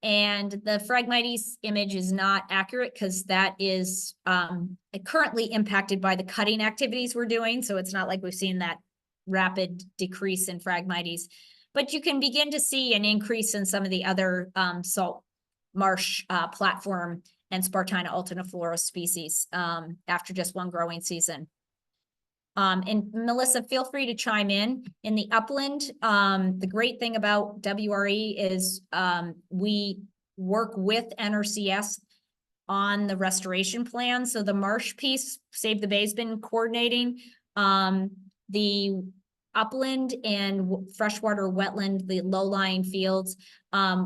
And the Phragmites image is not accurate because that is currently impacted by the cutting activities we're doing. So it's not like we've seen that rapid decrease in Phragmites. But you can begin to see an increase in some of the other salt marsh platform and Spartina alterniflora species after just 1 growing season. And Melissa, feel free to chime in. In the upland, the great thing about WRE is we work with NRCS on the restoration plan. So the marsh piece, Save the Bay's been coordinating. The upland and freshwater wetland, the low-lying fields.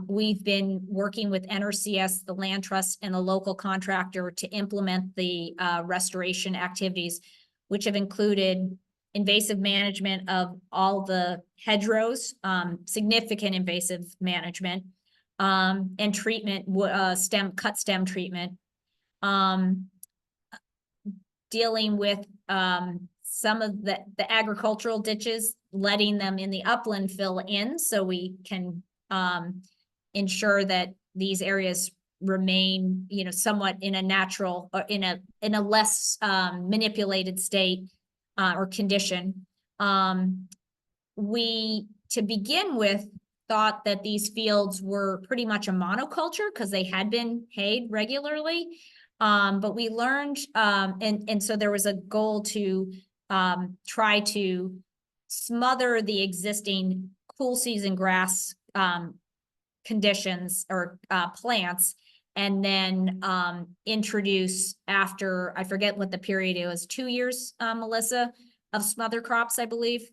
We've been working with NRCS, the land trust, and the local contractor to implement the restoration activities, which have included invasive management of all the hedgerows, significant invasive management, and treatment, cut stem treatment. Dealing with some of the agricultural ditches, letting them in the upland fill in so we can ensure that these areas remain, you know, somewhat in a natural or in a less manipulated state or condition. We, to begin with, thought that these fields were pretty much a monoculture because they had been hayed regularly. But we learned, and so there was a goal to try to smother the existing cool season grass conditions or plants, and then introduce, after, I forget what the period it was, 2 years, Melissa, of smother crops, I believe.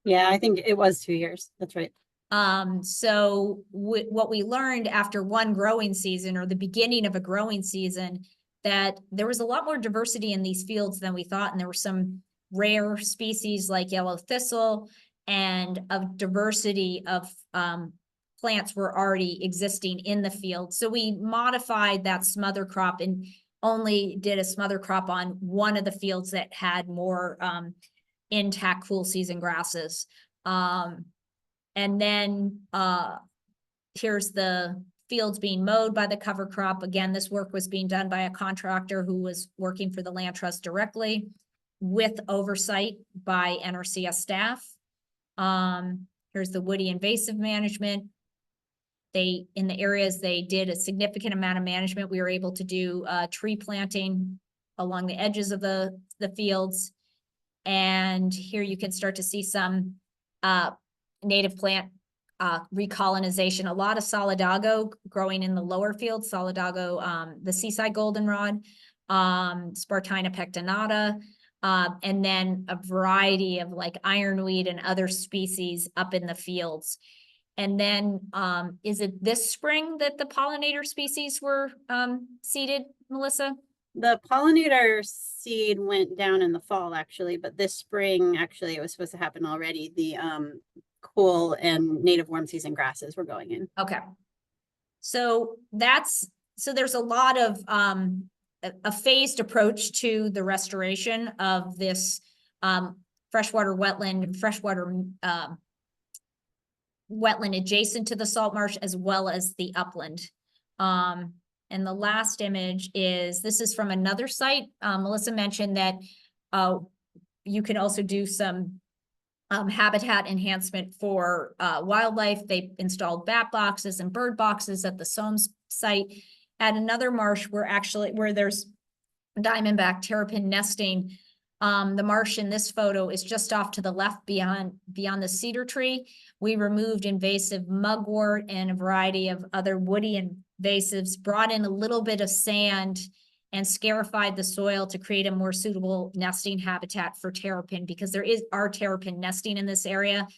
Yeah, I think it was 2 years. That's right. So what we learned after one growing season, or the beginning of a growing season, that there was a lot more diversity in these fields than we thought. And there were some rare species like yellow thistle, and a diversity of plants were already existing in the field. So we modified that smother crop and only did a smother crop on one of the fields that had more intact cool season grasses. And then here's the fields being mowed by the cover crop. Again, this work was being done by a contractor who was working for the land trust directly, with oversight by NRCS staff. Here's the woody invasive management. In the areas they did a significant amount of management, we were able to do tree planting along the edges of the fields. And here you can start to see some native plant recolonization, a lot of solidago growing in the lower fields, solidago, the seaside goldenrod, Spartina pectinata, and then a variety of like ironweed and other species up in the fields. And then is it this spring that the pollinator species were seeded, Melissa? The pollinator seed went down in the fall, actually, but this spring, actually, it was supposed to happen already. The cool and native warm season grasses were going in. Okay. So there's a lot of a phased approach to the restoration of this freshwater wetland, wetland adjacent to the salt marsh, as well as the upland. And the last image this is from another site. Melissa mentioned that you can also do some habitat enhancement for wildlife. They installed bat boxes and bird boxes at the Soames site. At another marsh where there's diamondback terrapin nesting. The marsh in this photo is just off to the left beyond the cedar tree. We removed invasive mugwort and a variety of other woody invasives, brought in a little bit of sand and scarified the soil to create a more suitable nesting habitat for terrapin, because there are terrapin nesting in this area,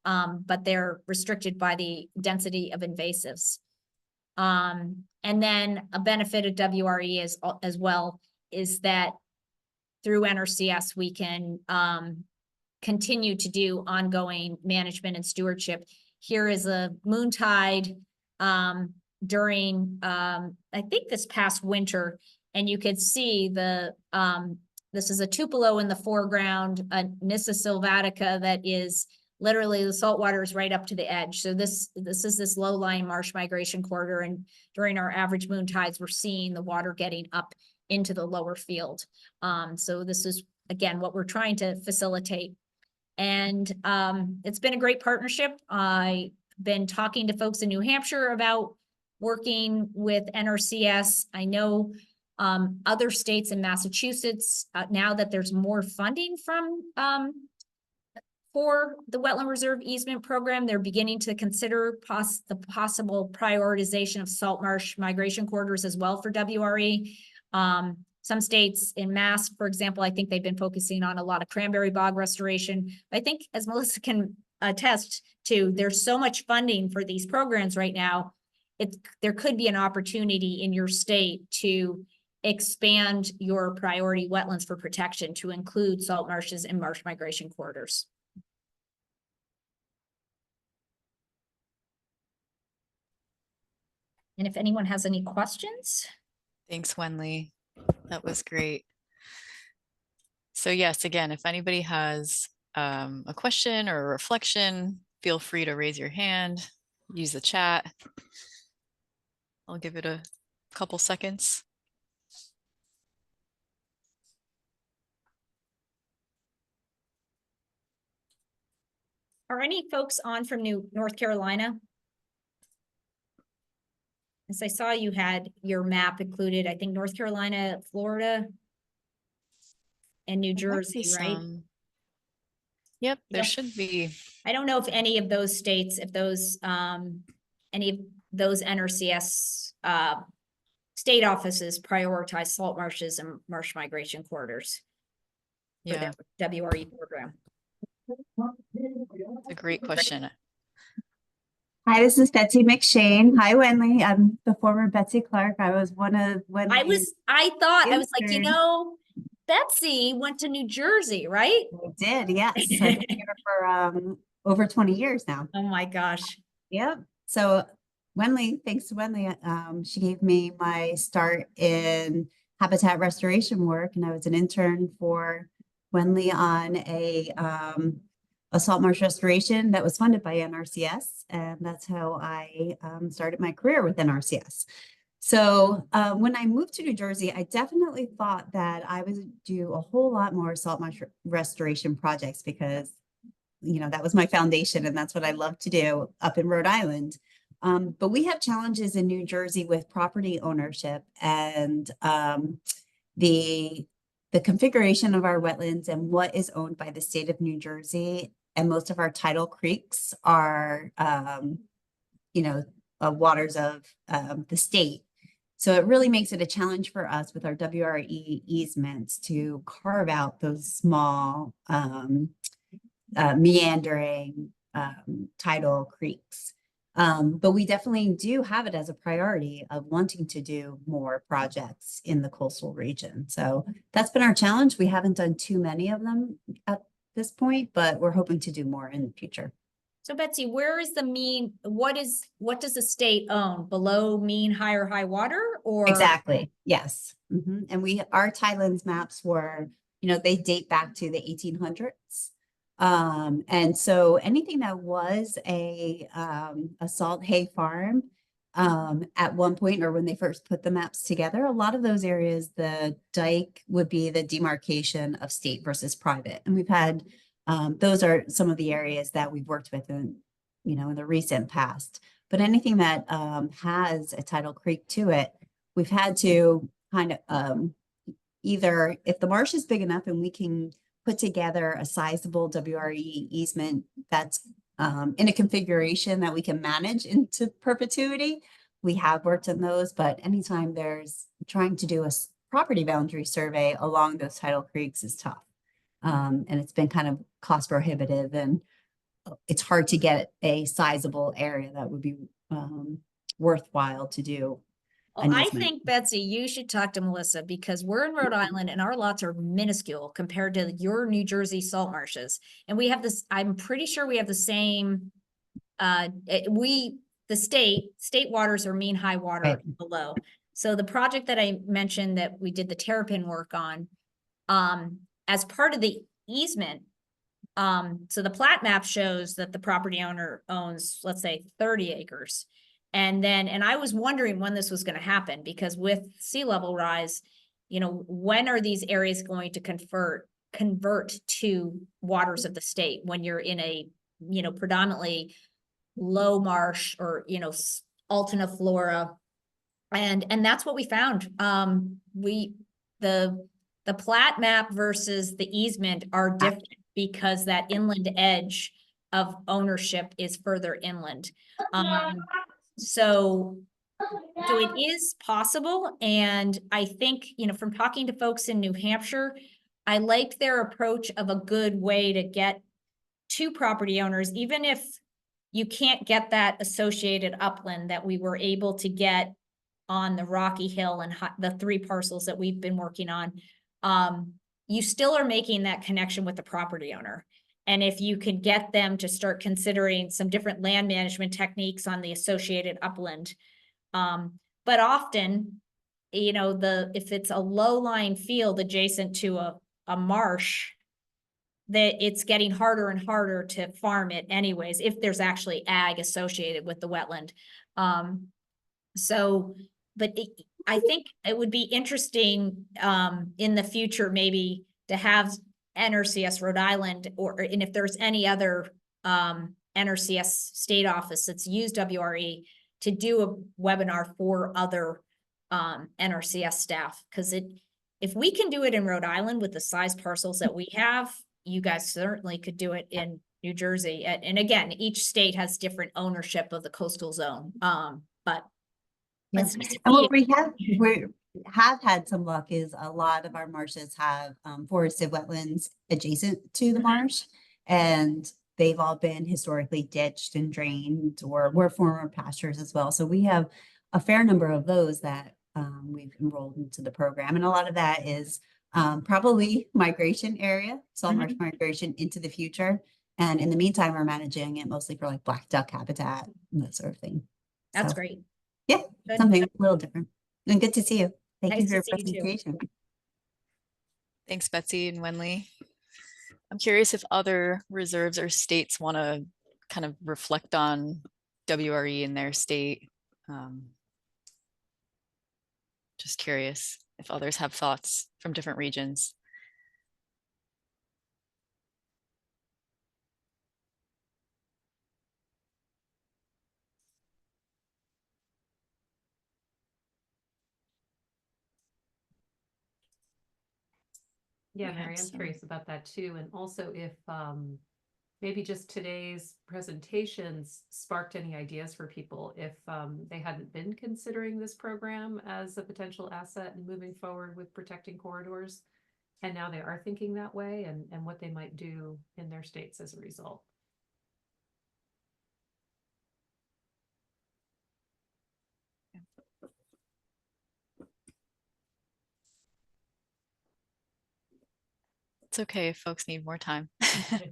but they're restricted by the density of invasives. And then a benefit of WRE as well is that through NRCS, we can continue to do ongoing management and stewardship. Here is a moon tide during, I think this past winter, and you could see this is a tupelo in the foreground, a Nyssa sylvatica that is literally the salt water is right up to the edge. So this is this low-lying marsh migration corridor, and during our average moon tides, we're seeing the water getting up into the lower field. So this is, again, what we're trying to facilitate. And it's been a great partnership. I've been talking to folks in New Hampshire about working with NRCS. I know other states in Massachusetts, now that there's more funding for the Wetland Reserve Easement Program, they're beginning to consider the possible prioritization of salt marsh migration corridors as well for WRE. some states in Mass, for example, I think they've been focusing on a lot of cranberry bog restoration. I think, as Melissa can attest to, there's so much funding for these programs right now. There could be an opportunity in your state to expand your priority wetlands for protection to include salt marshes and marsh migration corridors. And if anyone has any questions. Thanks, Wenley. That was great. So yes, again, if anybody has a question or a reflection, feel free to raise your hand, use the chat. I'll give it a couple seconds. Are any folks on from North Carolina? As I saw, you had your map included, I think North Carolina, Florida, and New Jersey, right? Yep, there Yep. should be. I don't know if any of those states, if those, any of those NRCS state offices prioritize salt marshes and marsh migration corridors for Yeah, their WRE program. it's a great question. Hi, this is Betsy McShane. Hi, Wenley. I'm the former Betsy Clark. I was one of Wenley's. I thought, I was like, you intern. know, Betsy went to New Jersey, right? I did, yes. I've been here for over 20 years now. Oh my gosh. Yep. So Wenley, thanks to Wenley, she gave me my start in habitat restoration work, and I was an intern for Wenley on a salt marsh restoration that was funded by NRCS, and that's how I started my career with NRCS. So when I moved to New Jersey, I definitely thought that I would do a whole lot more salt marsh restoration projects because, you know, that was my foundation and that's what I love to do up in Rhode Island. But we have challenges in New Jersey with property ownership and the configuration of our wetlands and what is owned by the state of New Jersey. And most of our tidal creeks are, you know, waters of the state. So it really makes it a challenge for us with our WRE easements to carve out those small meandering tidal creeks. But we definitely do have it as a priority of wanting to do more projects in the coastal region. So that's been our challenge. We haven't done too many of them at this point, but we're hoping to do more in the future. So Betsy, where is the mean, what does the state own? Below mean high or high water or? Exactly, yes. And our tidelands maps were, you know, they date back to the 1800s. And so anything that was a salt hay farm at one point, or when they first put the maps together, a lot of those areas, the dike would be the demarcation of state versus private. And we've had, those are some of the areas that we've worked with in, you know, in the recent past. But anything that has a tidal creek to it, we've had to kind of either, if the marsh is big enough and we can put together a sizable WRE easement that's in a configuration that we can manage into perpetuity, we have worked on those. But anytime there's trying to do a property boundary survey along those tidal creeks is tough. And it's been kind of cost prohibitive and it's hard to get a sizable area that would be worthwhile to do. Well, I think, Betsy, you should talk to Melissa because we're in Rhode Island and our lots are minuscule compared to your New Jersey salt marshes. And we have this, I'm pretty sure we have the same, the state waters are mean high water below. So the project that I mentioned that we did the terrapin work on, as part of the easement, so the plat map shows that the property owner owns, let's say 30 acres. And I was wondering when this was going to happen because with sea level rise, you know, when are these areas going to convert to waters of the state when you're in a, you know, predominantly low marsh or, you know, altiniflora. And that's what we found. The plat map versus the easement are different because that inland edge of ownership is further inland. So So it is possible, and I think, from talking to folks in New Hampshire, I liked their approach of a good way to get to property owners, even if you can't get that associated upland that we were able to get on the Rocky Hill and the 3 parcels that we've been working on. You still are making that connection with the property owner. And if you can get them to start considering some different land management techniques on the associated upland. But often, if it's a low-lying field adjacent to a marsh, that it's getting harder and harder to farm it anyways, if there's actually ag associated with the wetland. I think it would be interesting in the future maybe to have NRCS Rhode Island and if there's any other NRCS state office that's used WRE to do a webinar for other NRCS staff, because if we can do it in Rhode Island with the size parcels that we have, you guys certainly could do it in New Jersey. And again, each state has different ownership of the coastal zone. But Yeah. it's nice to And see what it. we have had some luck is a lot of our marshes have forested wetlands adjacent to the marsh, and they've all been historically ditched and drained or were former pastures as well. So we have a fair number of those that we've enrolled into the program. And a lot of that is probably migration area, salt marsh migration into the future. And in the meantime, we're managing it mostly for like black duck habitat and that sort of thing. That's So, great. yeah, Good. something a little different. And good to see you. Thank you Nice for to your see you too. presentation. Thanks, Betsy and Wenley. I'm curious if other reserves or states want to kind of reflect on WRE in their state. Just curious if others have thoughts from different regions. Yeah, We had Mary, I'm some. curious about that too. And also if maybe just today's presentations sparked any ideas for people if they hadn't been considering this program as a potential asset in moving forward with protecting corridors. And now they are thinking that way and what they might do in their states as a result. It's okay if folks need more time. Can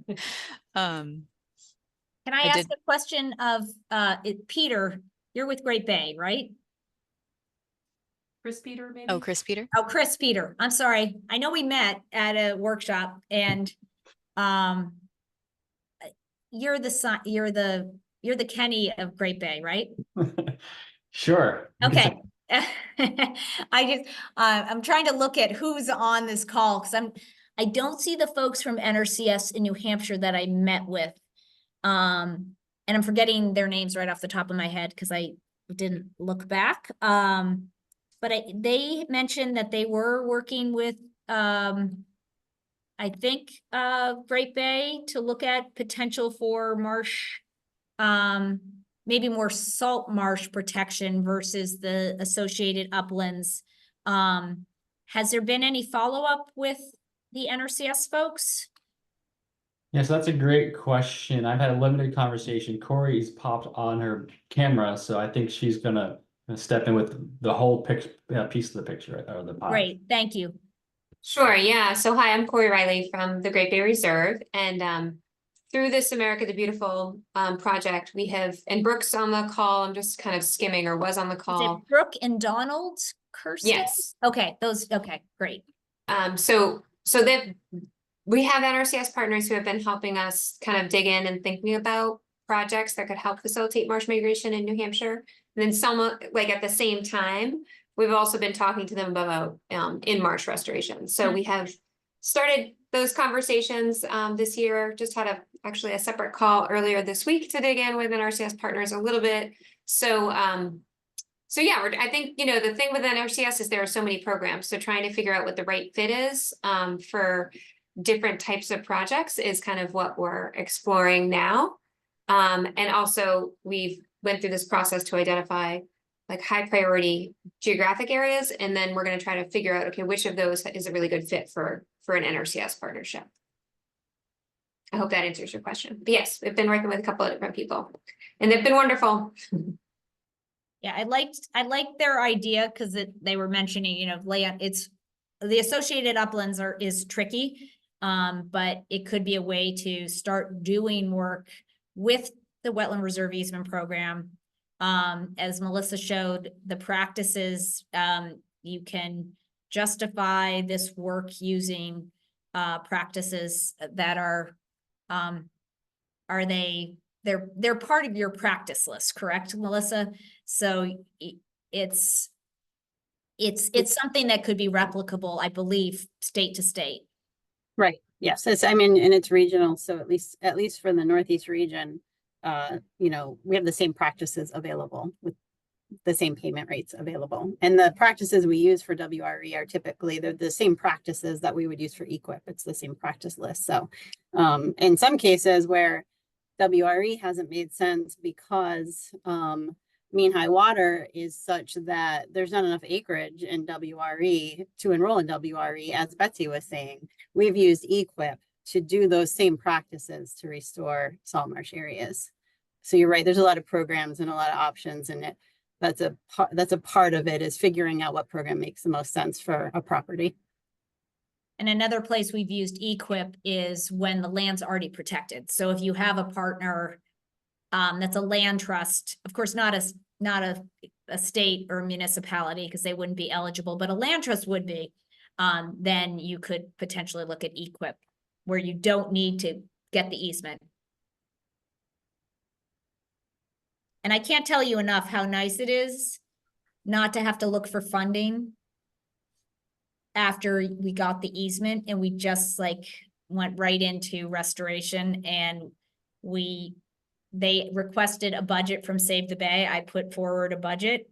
I I ask did- a question of Peter? You're with Great Bay, right? Chris Peter, maybe? Oh, Chris Peter? Oh, Chris Peter. I'm sorry. I know we met at a workshop, and you're the Kenny of Great Bay, right? Sure. Okay. I'm trying to look at who's on this call because I don't see the folks from NRCS in New Hampshire that I met with. And I'm forgetting their names right off the top of my head because I didn't look back. But they mentioned that they were working with I think Great Bay to look at potential for marsh, maybe more salt marsh protection versus the associated uplands. Has there been any follow-up with the NRCS folks? Yeah, so that's a great question. I've had a limited conversation. Corey's popped on her camera, so I think she's gonna step in with the whole piece of the picture or the pie. Great, thank you. Sure, yeah. So hi, I'm Corey Riley from the Great Bay Reserve. And through this America the Beautiful project, we have, and Brooke's on the call, I'm just kind of skimming, or was on the Is call. it Brooke and Donald Kirsten? Yes. Okay, okay, great. So that we have NRCS partners who have been helping us kind of dig in and thinking about projects that could help facilitate marsh migration in New Hampshire. And then some, like at the same time, we've also been talking to them about in marsh restoration. So we have started those conversations this year, just had actually a separate call earlier this week to dig in with NRCS partners a little bit. So yeah, I think, the thing with NRCS is there are so many programs. So trying to figure out what the right fit is for different types of projects is kind of what we're exploring now. And also we've went through this process to identify like high priority geographic areas, and then we're gonna try to figure out, okay, which of those is a really good fit for an NRCS partnership. I hope that answers your question. But yes, we've been working with a couple of different people, and they've been wonderful. Yeah, I liked their idea because they were mentioning, you know, land, it's the associated uplands is tricky. But it could be a way to start doing work with the Wetland Reserve Easement Program. As Melissa showed, the practices, you can justify this work using practices that they're part of your practice list, correct, Melissa? So it's something that could be replicable, I believe, state to state. Right. Yes. It's, I mean, and it's regional. So at least for the Northeast region, you know, we have the same practices available with the same payment rates available. And the practices we use for WRE are typically the same practices that we would use for EQIP. It's the same practice list. So in some cases where WRE hasn't made sense because mean high water is such that there's not enough acreage in WRE to enroll in WRE, as Betsy was saying. We've used EQIP to do those same practices to restore salt marsh areas. So you're right, there's a lot of programs and a lot of options, and that's a part of it, is figuring out what program makes the most sense for a property. And another place we've used EQIP is when the land's already protected. So if you have a partner that's a land trust, of course, not a state or municipality, because they wouldn't be eligible, but a land trust would be, then you could potentially look at EQIP, where you don't need to get the easement. And I can't tell you enough how nice it is not to have to look for funding after we got the easement, and we just like went right into restoration, and they requested a budget from Save the Bay. I put forward a budget.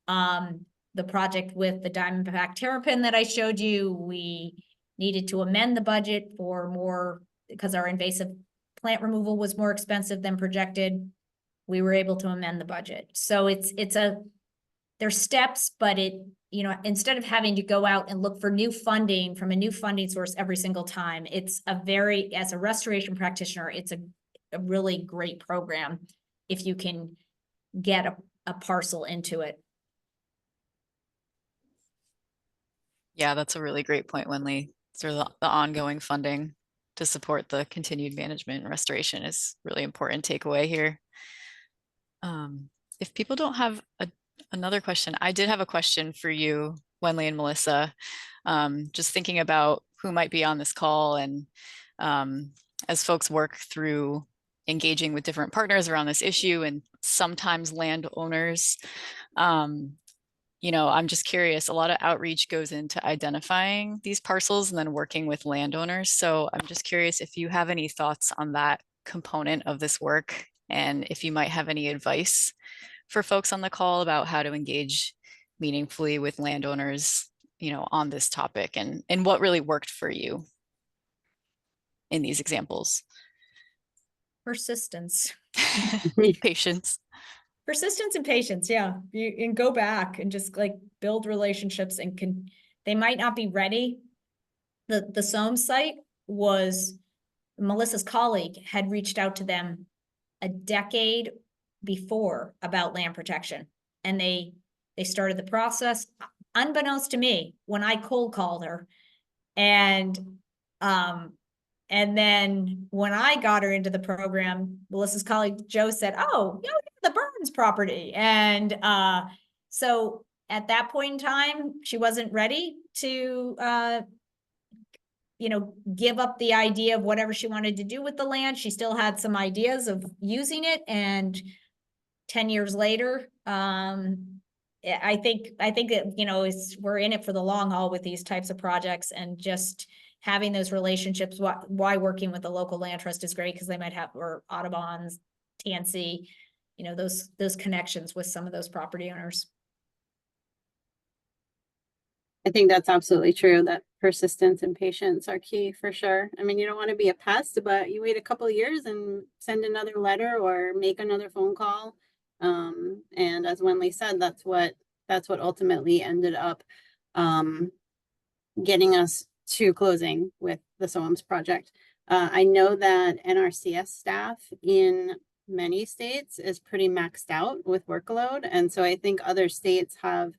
The project with the Diamondback terrapin that I showed you, we needed to amend the budget for more, because our invasive plant removal was more expensive than projected. We were able to amend the budget. So there's steps, but you know, instead of having to go out and look for new funding from a new funding source every single time, it's as a restoration practitioner, it's a really great program if you can get a parcel into it. Yeah, that's a really great point, Winley. Sort of the ongoing funding to support the continued management and restoration is really important takeaway here. If people don't have another question, I did have a question for you, Wenley and Melissa. Just thinking about who might be on this call, and as folks work through engaging with different partners around this issue, and sometimes landowners, you know, I'm just curious, a lot of outreach goes into identifying these parcels and then working with landowners. So I'm just curious if you have any thoughts on that component of this work, and if you might have any advice for folks on the call about how to engage meaningfully with landowners, you know, on this topic, and what really worked for you in these examples. Persistence. Patience. Persistence and patience, yeah. You can go back and just like build relationships, and they might not be ready. The Somme site was, Melissa's colleague had reached out to them a decade before about land protection, and they started the process unbeknownst to me when I cold called her, and then when I got her into the program, Melissa's colleague Joe said, "Oh, you know, the berms property," and so at that point in time, she wasn't ready to you know, give up the idea of whatever she wanted to do with the land. She still had some ideas of using it, and 10 years later, I think that, you know, we're in it for the long haul with these types of projects, and just having those relationships. Why working with the local land trust is great, because they might have, or Audubon's, TNC, you know, those connections with some of those property owners. I think that's absolutely true, that persistence and patience are key for sure. I mean, you don't want to be a pest, but you wait a couple of years and send another letter or make another phone call. And as Wenley said, that's what ultimately ended up getting us to closing with the SOAMS project. I know that NRCS staff in many states is pretty maxed out with workload. And so I think other states have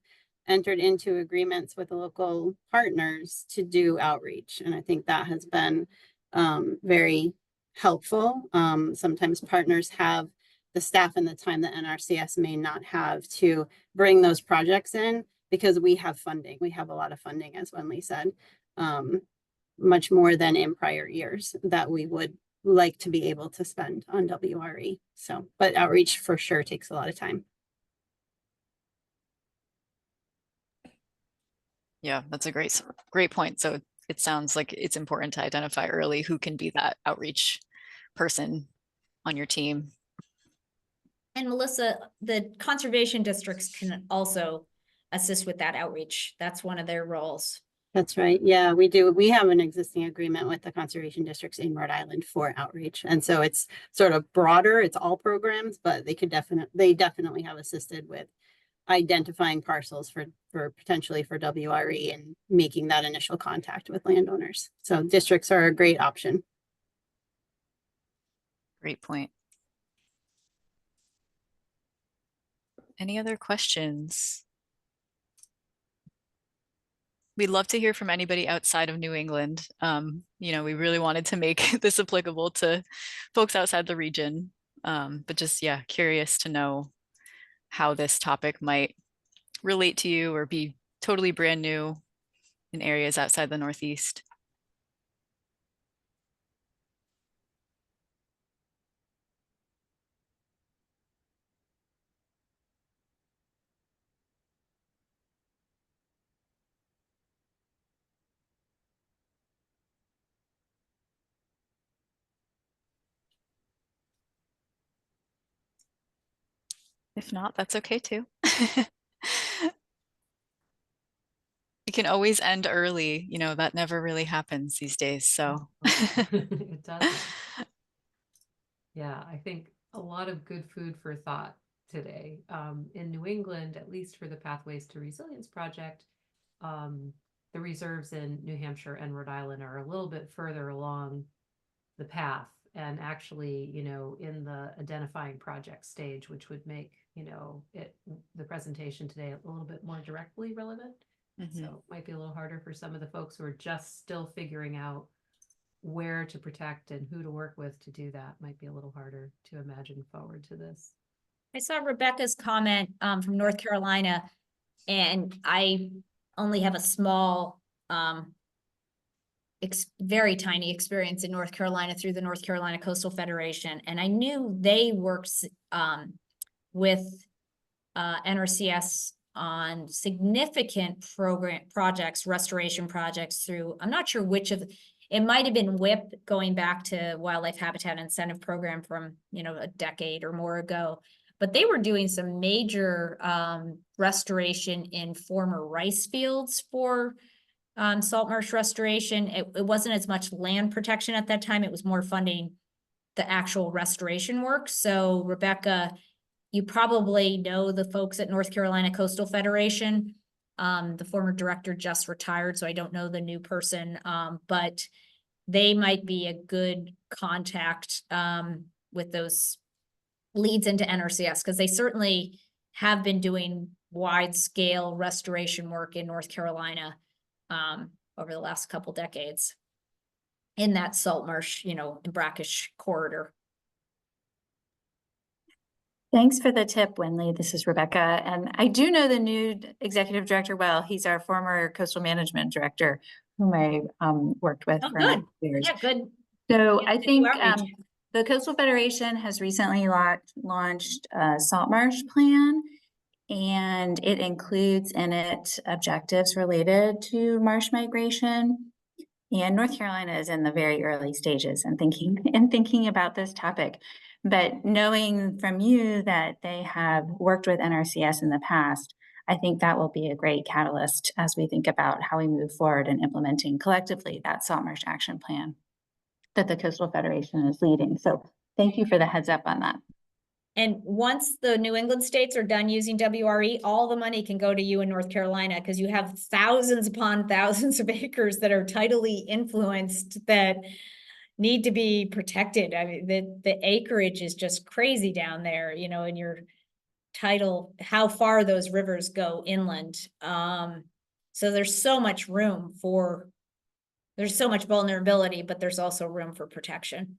entered into agreements with the local partners to do outreach. And I think that has been very helpful. Sometimes partners have the staff and the time that NRCS may not have to bring those projects in because we have funding. We have a lot of funding, as Wenley said, much more than in prior years that we would like to be able to spend on WRE. So, but outreach for sure takes a lot of time. Yeah, that's a great point. So it sounds like it's important to identify early who can be that outreach person on your team. And Melissa, the conservation districts can also assist with that outreach. That's one of their roles. That's right. Yeah, we do. We have an existing agreement with the conservation districts in Rhode Island for outreach. And so it's sort of broader. It's all programs, but they definitely have assisted with identifying parcels for potentially for WRE and making that initial contact with landowners. So districts are a great option. Great point. Any other questions? We'd love to hear from anybody outside of New England. You know, we really wanted to make this applicable to folks outside the region, but just, yeah, curious to know how this topic might relate to you or be totally brand new in areas outside the Northeast. If not, that's okay too. We can always end early, you know, that never really happens these days, so. It doesn't. Yeah, I think a lot of good food for thought today. In New England, at least for the Pathways to Resilience project, the reserves in New Hampshire and Rhode Island are a little bit further along the path and actually, you know, in the identifying project stage, which would make, you know, the presentation today a little bit more directly relevant. So it might be a little harder for some of the folks who are just still figuring out where to protect and who to work with to do that. Might be a little harder to imagine forward to this. I saw Rebecca's comment from North Carolina, and I only have a small, very tiny experience in North Carolina through the North Carolina Coastal Federation. And I knew they worked with NRCS on significant projects, restoration projects through, I'm not sure which of, it might have been WIP going back to Wildlife Habitat Incentive Program from, you know, a decade or more ago. But they were doing some major restoration in former rice fields for salt marsh restoration. It wasn't as much land protection at that time. It was more funding the actual restoration work. So Rebecca, you probably know the folks at North Carolina Coastal Federation. The former director just retired, so I don't know the new person, but they might be a good contact with those leads into NRCS, because they certainly have been doing wide scale restoration work in North Carolina over the last couple decades in that salt marsh, you know, and brackish corridor. Thanks for the tip, Wenley. This is Rebecca. And I do know the new executive director well. He's our former coastal management director, whom I worked with for good. years. Yeah, good. So Yeah, I good think outreach. the Coastal Federation has recently launched a salt marsh plan, and it includes in it objectives related to marsh migration. And North Carolina is in the very early stages and thinking about this topic. But knowing from you that they have worked with NRCS in the past, I think that will be a great catalyst as we think about how we move forward in implementing collectively that salt marsh action plan that the Coastal Federation is leading. So thank you for the heads up on that. And once the New England states are done using WRE, all the money can go to you in North Carolina because you have thousands upon thousands of acres that are tidally influenced that need to be protected. I mean, the acreage is just crazy down there, you know, in your tidal, how far those rivers go inland. So there's so much room for, there's so much vulnerability, but there's also room for protection.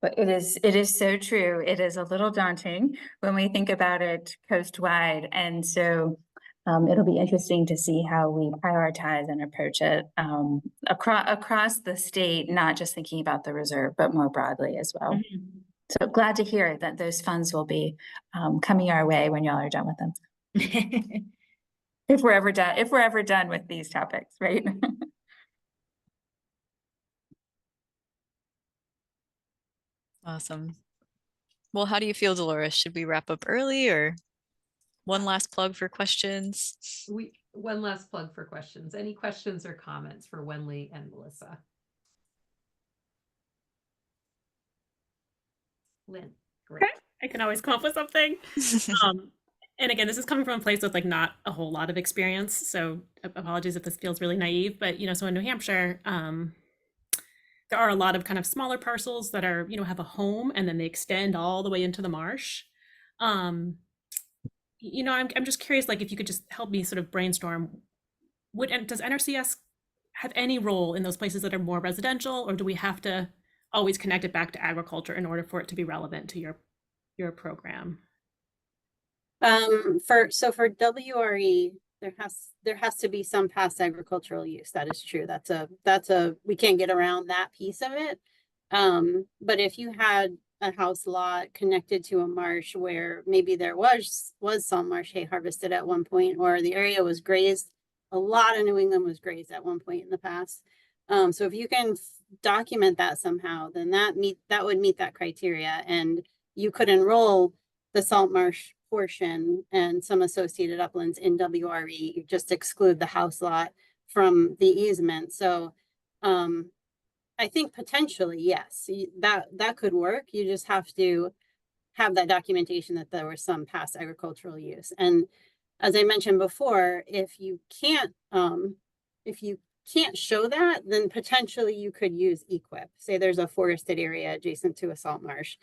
But it is so true. It is a little daunting when we think about it coastwide. And so it'll be interesting to see how we prioritize and approach it across the state, not just thinking about the reserve, but more broadly as well. Mm-hmm. So glad to hear that those funds will be coming our way when y'all are done with them. If we're ever done with these topics, right? Awesome. Well, how do you feel, Dolores? Should we wrap up early or one last plug for questions? One last plug for questions. Any questions or comments for Wenli and Melissa? Lynn, great. Okay. I can always come up with something. And again, this is coming from a place with like not a whole lot of experience. So apologies if this feels really naive, but so in New Hampshire, there are a lot of kind of smaller parcels that are, have a home and then they extend all the way into the marsh. I'm just curious, like if you could just help me sort of brainstorm, does NRCS have any role in those places that are more residential, or do we have to always connect it back to agriculture in order for it to be relevant to your program? For WRE, there has to be some past agricultural use. That is true. We can't get around that piece of it. But if you had a house lot connected to a marsh where maybe there was some marsh hay harvested at one point, or the area was grazed, a lot of New England was grazed at one point in the past. So if you can document that somehow, then that would meet that criteria, and you could enroll the salt marsh portion and some associated uplands in WRE. You just exclude the house lot from the easement. So I think potentially, yes, that could work. You just have to have that documentation that there was some past agricultural use. And as I mentioned before, if you can't show that, then potentially you could use EQIP. Say there's a forested area adjacent to a salt marsh.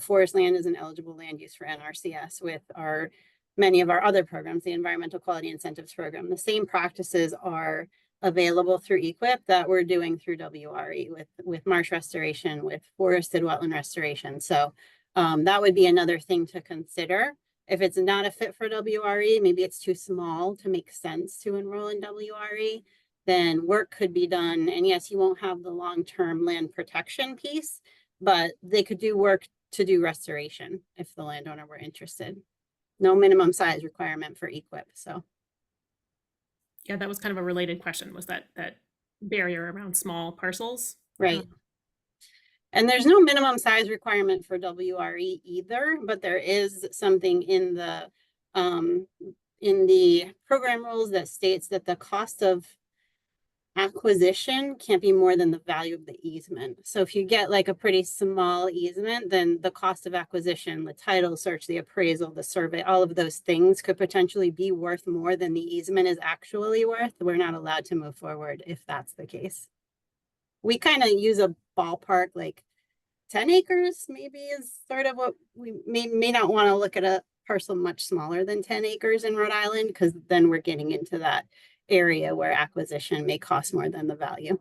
Forest land is an eligible land use for NRCS with many of our other programs, the Environmental Quality Incentives Program. The same practices are available through EQIP that we're doing through WRE with marsh restoration, with forested wetland restoration. So that would be another thing to consider. If it's not a fit for WRE, maybe it's too small to make sense to enroll in WRE, then work could be done. And yes, you won't have the long-term land protection piece, but they could do work to do restoration if the landowner were interested. No minimum size requirement for EQIP. So yeah, that was kind of a related question, was that barrier around small parcels. Right. And there's no minimum size requirement for WRE either, but there is something in the program rules that states that the cost of acquisition can't be more than the value of the easement. So if you get like a pretty small easement, then the cost of acquisition, the title search, the appraisal, the survey, all of those things could potentially be worth more than the easement is actually worth. We're not allowed to move forward if that's the case. We kind of use a ballpark, like 10 acres maybe is sort of what we may not want to look at a parcel much smaller than 10 acres in Rhode Island, because then we're getting into that area where acquisition may cost more than the value.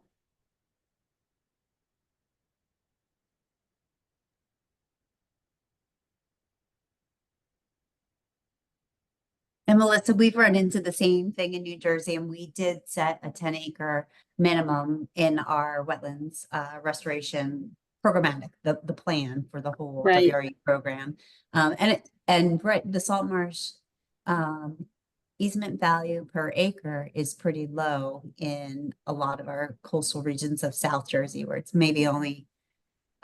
And Melissa, we've run into the same thing in New Jersey, and we did set a 10-acre minimum in our wetlands restoration programmatic, the plan for the whole Right. WRE program. And the salt marsh easement value per acre is pretty low in a lot of our coastal regions of South Jersey, where it's maybe only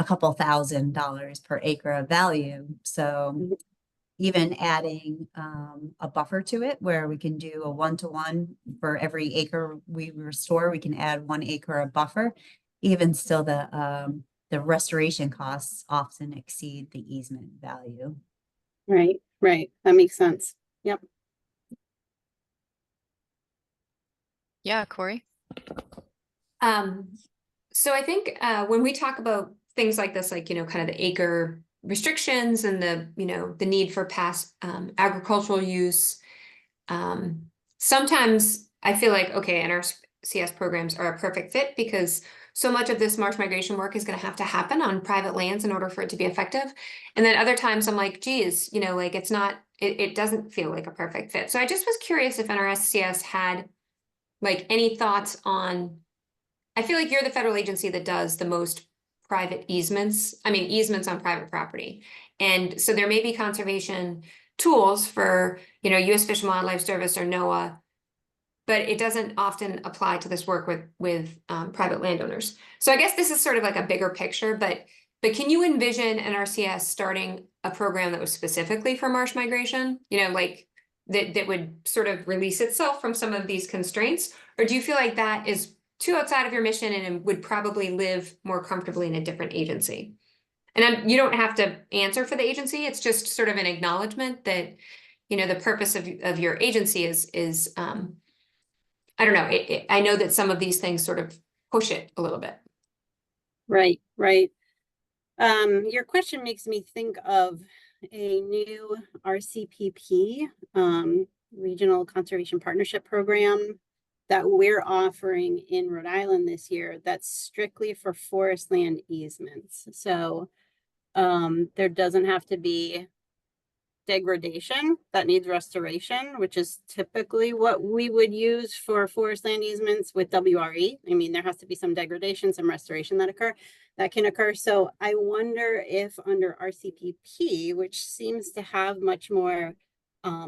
a couple $1,000 per acre of value. So even adding a buffer to it, where we can do a 1-to-1 for every acre we restore, we can add 1 acre of buffer. Even still, the the restoration costs often exceed the easement value. Right, right. That makes sense. Yep. Yeah, Corey? So I think when we talk about things like this, like, kind of the acre restrictions and the need for past agricultural use, sometimes I feel like, okay, NRCS programs are a perfect fit because so much of this marsh migration work is going to have to happen on private lands in order for it to be effective. And then other times I'm like, geez, like it's not, it doesn't feel like a perfect fit. So I just was curious if NRCS had like any thoughts on, I feel like you're the federal agency that does the most private easements on private property. And so there may be conservation tools for, US Fish and Wildlife Service or NOAA, but it doesn't often apply to this work with private landowners. So I guess this is sort of like a bigger picture, but can you envision NRCS starting a program that was specifically for marsh migration? Like that would sort of release itself from some of these constraints? Or do you feel like that is too outside of your mission and would probably live more comfortably in a different agency? And you don't have to answer for the agency. It's just sort of an acknowledgement that, the purpose of your agency is I don't know. I know that some of these things sort of push it a little bit. Right, right. Your question makes me think of a new RCPP, Regional Conservation Partnership Program that we're offering in Rhode Island this year that's strictly for forest land easements. So there doesn't have to be degradation that needs restoration, which is typically what we would use for forest land easements with WRE. I mean, there has to be some degradation, some restoration that can occur. So I wonder if under RCPP, which seems to have much more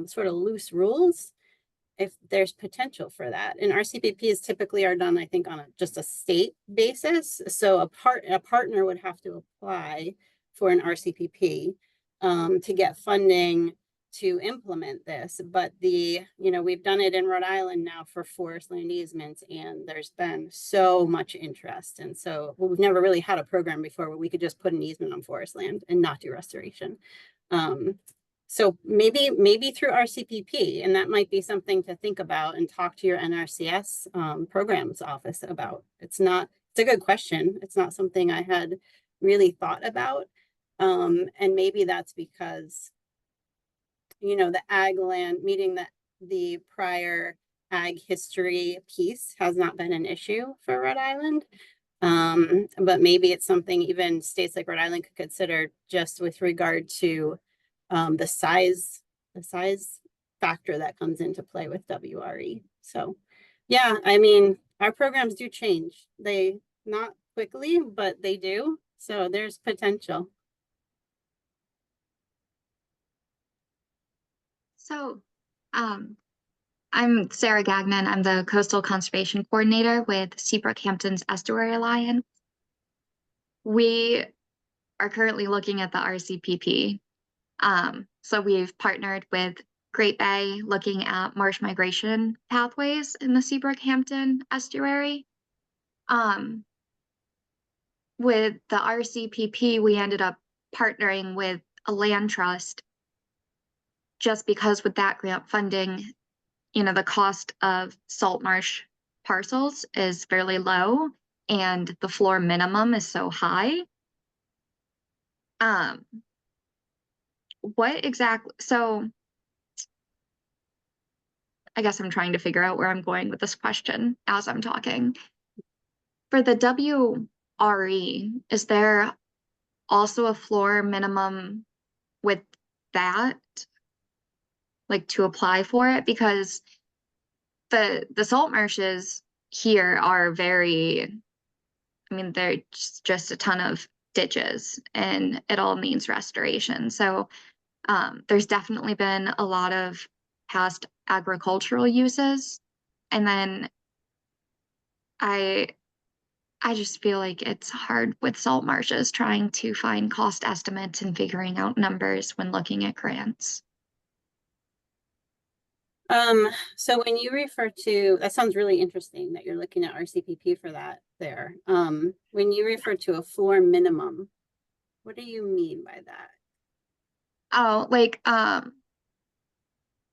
sort of loose rules, if there's potential for that. And RCPPs typically are done, I think, on just a state basis. So a partner would have to apply for an RCPP to get funding to implement this. But we've done it in Rhode Island now for forest land easements, and there's been so much interest. And so we've never really had a program before where we could just put an easement on forest land and not do restoration. So maybe through RCPP, and that might be something to think about and talk to your NRCS programs office about. It's a good question. It's not something I had really thought about. And maybe that's because, the ag land meeting the prior ag history piece has not been an issue for Rhode Island. But maybe it's something even states like Rhode Island could consider just with regard to the size factor that comes into play with WRE. So yeah, I mean, our programs do change. They not quickly, but they do. So there's potential. So I'm Sarah Gagnon. I'm the Coastal Conservation Coordinator with Seabrook Hamptons Estuary Alliance. We are currently looking at the RCPP. So we've partnered with Great Bay looking at marsh migration pathways in the Seabrook Hampton estuary. With the RCPP, we ended up partnering with a land trust just because with that grant funding, the cost of salt marsh parcels is fairly low and the floor minimum is so high. So I guess I'm trying to figure out where I'm going with this question as I'm talking. For the WRE, is there also a floor minimum with that, like to apply for it? Because the salt marshes here are they're just a ton of ditches and it all needs restoration. So there's definitely been a lot of past agricultural uses. And then I just feel like it's hard with salt marshes trying to find cost estimates and figuring out numbers when looking at grants. So when you refer to, that sounds really interesting that you're looking at RCPP for that. there. When you refer to a floor minimum, what do you mean by that? Oh, like,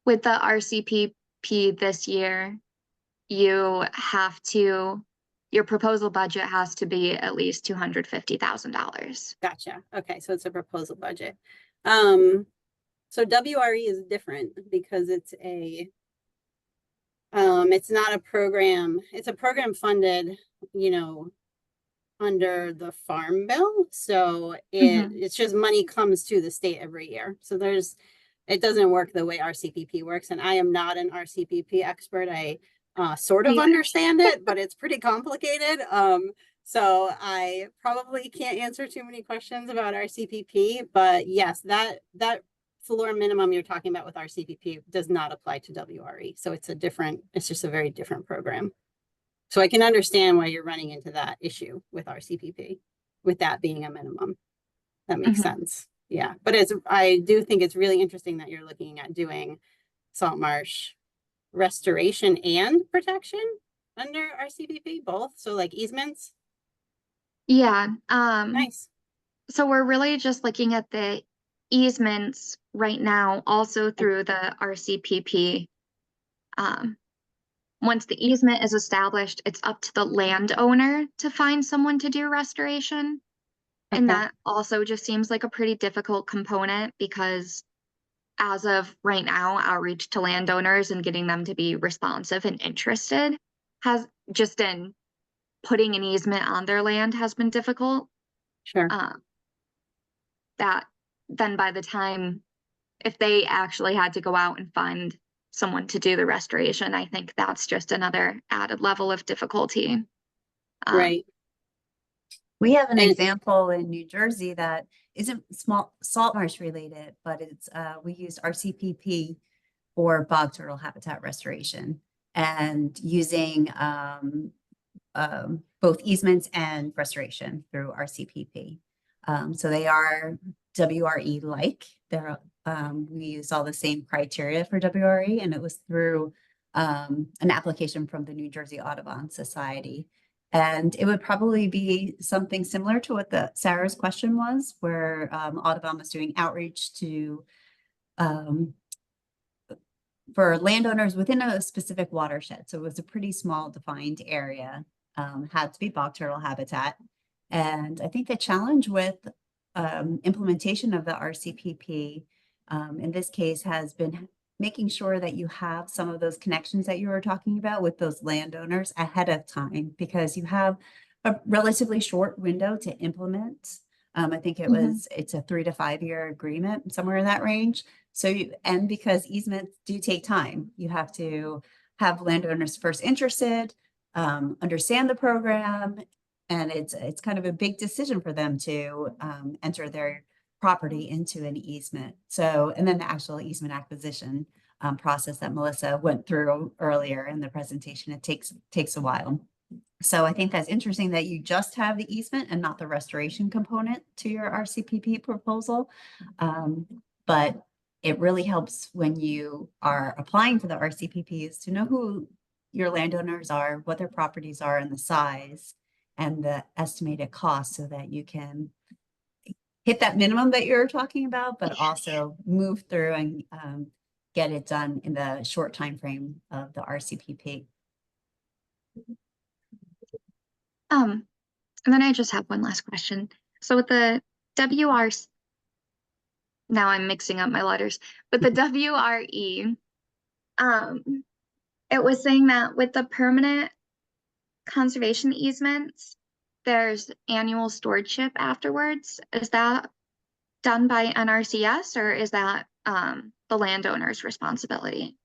with the RCPP this year, you have to, your proposal budget has to be at least $250,000. Gotcha. Okay, so it's a proposal budget. So WRE is different because it's not a program, it's a program funded, you know, under the Farm Bill. So it's just money comes to the state every year. So it doesn't work the way RCPP works. And I am not an RCPP expert. I sort of understand it, but it's pretty complicated. So I probably can't answer too many questions about RCPP, but yes, that floor minimum you're talking about with RCPP does not apply to WRE. So it's just a very different program. So I can understand why you're running into that issue with RCPP, with that being a minimum. That makes sense. Yeah, but I do think it's really interesting that you're looking at doing salt marsh restoration and protection under RCPP, both. So like easements. Yeah. Nice. So we're really just looking at the easements right now, also through the RCPP. Once the easement is established, it's up to the landowner to find someone to do restoration. And that also just seems like a pretty difficult component because as of right now, outreach to landowners and getting them to be responsive and interested has just in putting an easement on their land has been difficult. Sure. That then by the time, if they actually had to go out and find someone to do the restoration, I think that's just another added level of difficulty. Right. We have an example in New Jersey that isn't small salt marsh related, but it's we used RCPP for bog turtle habitat restoration and using both easements and restoration through RCPP. So they are WRE like. We used all the same criteria for WRE, and it was through an application from the New Jersey Audubon Society. And it would probably be something similar to what Sarah's question was, where Audubon was doing outreach to for landowners within a specific watershed. So it was a pretty small defined area, had to be bog turtle habitat. And I think the challenge with implementation of the RCPP in this case has been making sure that you have some of those connections that you were talking about with those landowners ahead of time, because you have a relatively short window to implement. I think it's a 3 to 5 year agreement, somewhere in that range. So and because easements do take time, you have to have landowners first interested, understand the program, and it's kind of a big decision for them to enter their property into an easement. So, and then the actual easement acquisition process that Melissa went through earlier in the presentation, it takes a while. So I think that's interesting that you just have the easement and not the restoration component to your RCPP proposal. But it really helps when you are applying for the RCPPs to know who your landowners are, what their properties are, and the size and the estimated cost, so that you can hit that minimum that you're talking about, but also move through and get it done in the short time frame of the RCPP. And then I just have one last question. So with the WR, now I'm mixing up my letters, but the WRE, it was saying that with the permanent conservation easements, there's annual stewardship afterwards. Is that done by NRCS, or is that the landowner's responsibility?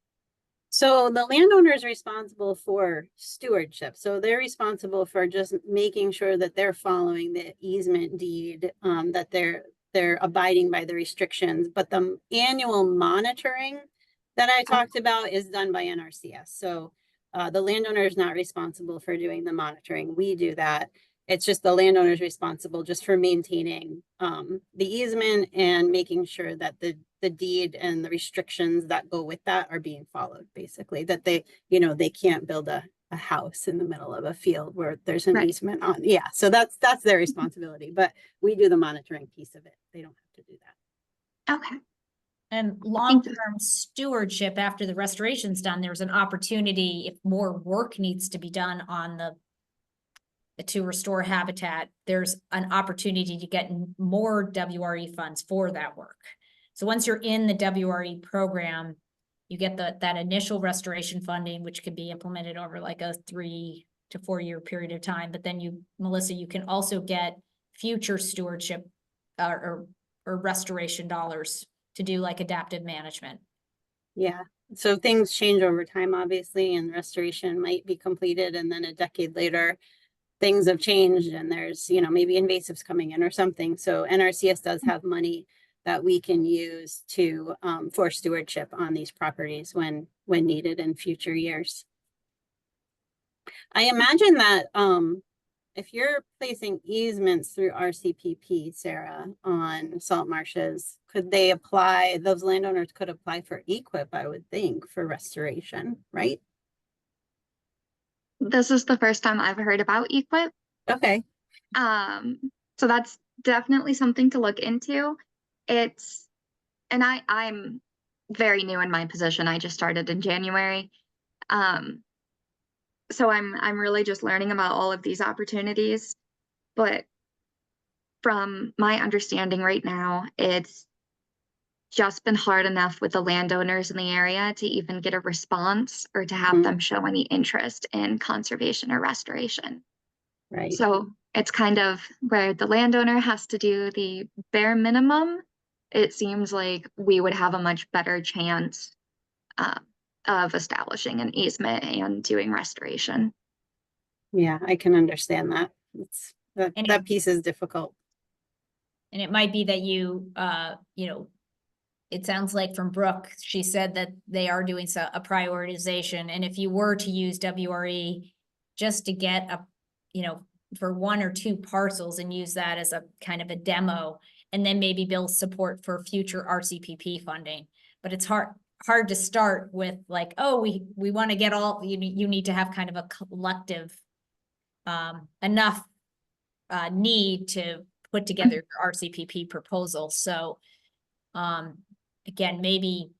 So the landowner is responsible for stewardship. So they're responsible for just making sure that they're following the easement deed, that they're abiding by the restrictions. But the annual monitoring that I talked about is done by NRCS. So the landowner is not responsible for doing the monitoring. We do that. It's just the landowner is responsible just for maintaining the easement and making sure that the deed and the restrictions that go with that are being followed, basically, that they can't build a a house in the middle of a field where there's an Right. easement on. Yeah, so that's their responsibility, but we do the monitoring piece of it. They don't have to do that. Okay. And Thank you. long-term stewardship after the restoration's done, there's an opportunity if more work needs to be done on the to restore habitat, there's an opportunity to get more WRE funds for that work. So once you're in the WRE program, you get that initial restoration funding, which could be implemented over like a 3 to 4 year period of time. But then you, Melissa, you can also get future stewardship or restoration dollars to do like adaptive management. Yeah, so things change over time, obviously, and restoration might be completed, and then a decade later, things have changed, and there's, you know, maybe invasives coming in or something. So NRCS does have money that we can use to for stewardship on these properties when needed in future years. I imagine that if you're placing easements through RCPP, Sarah, on salt marshes, could they apply, those landowners could apply for EQIP, I would think, for restoration, right? This is the first time I've heard about equip. Okay. So that's definitely something to look into. It's, and I'm very new in my position. I just started in January. So I'm really just learning about all of these opportunities. But from my understanding right now, it's just been hard enough with the landowners in the area to even get a response or to have them show any interest in conservation or restoration. Right. So it's kind of where the landowner has to do the bare minimum. It seems like we would have a much better chance of establishing an easement and doing restoration. Yeah, I can understand that. It's that piece is difficult. And it might be that you know, it sounds like from Brooke, she said that they are doing a prioritization. And if you were to use WRE just to get a, you know, for 1 or 2 parcels and use that as a kind of a demo, and then maybe build support for future RCPP funding. But it's hard to start with like, oh, we want to get all, you need to have kind of a collective enough need to put together your RCPP proposal. So again, maybe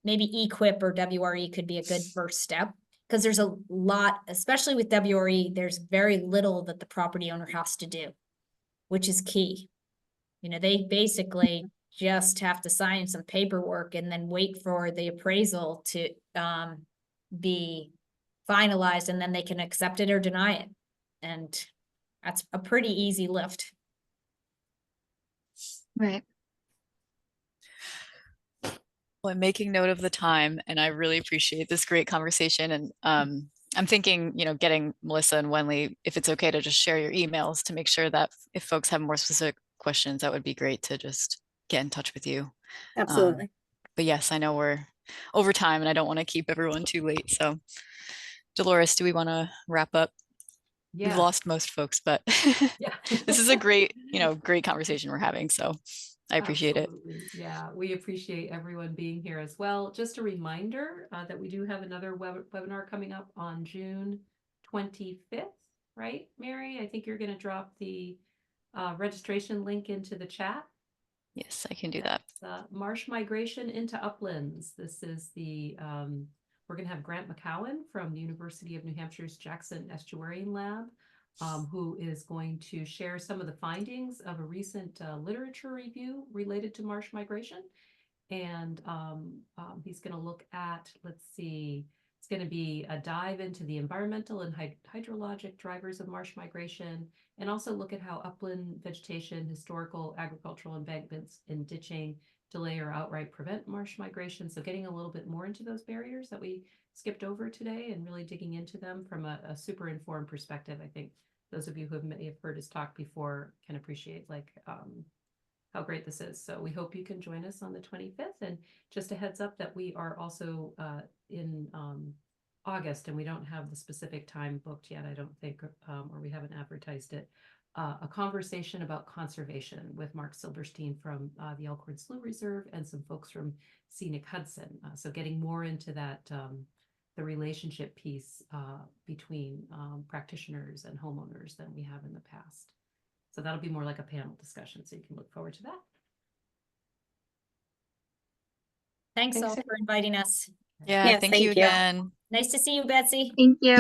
EQIP or WRE could be a good first step, because there's a lot, especially with WRE, there's very little that the property owner has to do, which is key. You know, they basically just have to sign some paperwork and then wait for the appraisal to be finalized, and then they can accept it or deny it. And that's a pretty easy lift. Right. Well, I'm making note of the time, and I really appreciate this great conversation. And I'm thinking, you know, getting Melissa and Wenley, if it's okay to just share your emails to make sure that if folks have more specific questions, that would be great to just get in touch with you. Absolutely. But yes, I know we're over time and I don't want to keep everyone too late. So Dolores, do we want to wrap up? Yeah. We've lost most folks, but Yeah. this is a great, you know, great conversation we're having. So I appreciate Absolutely. Yeah, we appreciate everyone being here as well. Just a reminder that we do have another webinar coming up on June 25th, right, Mary? I think you're going to drop the registration link into the chat. Yes, I can do that. Marsh migration into uplands. This is the, we're going to have Grant McCowan from the University of New Hampshire's Jackson Estuarian Lab, who is going to share some of the findings of a recent literature review related to marsh migration. And he's going to look at, let's see, it's going to be a dive into the environmental and hydrologic drivers of marsh migration, and also look at how upland vegetation, historical agricultural embankments, and ditching delay or outright prevent marsh migration. So getting a little bit more into those barriers that we skipped over today and really digging into them from a super informed perspective. I think those of you who may have heard us talk before can appreciate like how great this is. So we hope you can join us on the 25th. And just a heads up that we are also in August, and we don't have the specific time booked yet, I don't think, or we haven't advertised it, a conversation about conservation with Mark Silverstein from the Elkhorn Slough Reserve and some folks from Scenic Hudson. So getting more into that the relationship piece between practitioners and homeowners than we have in the past. So that'll be more like a panel discussion, so you can look forward to that. Thanks all Thanks. for inviting us. Yeah, Yes, thank thank you you. again. Nice to see you, Betsy. Thank you.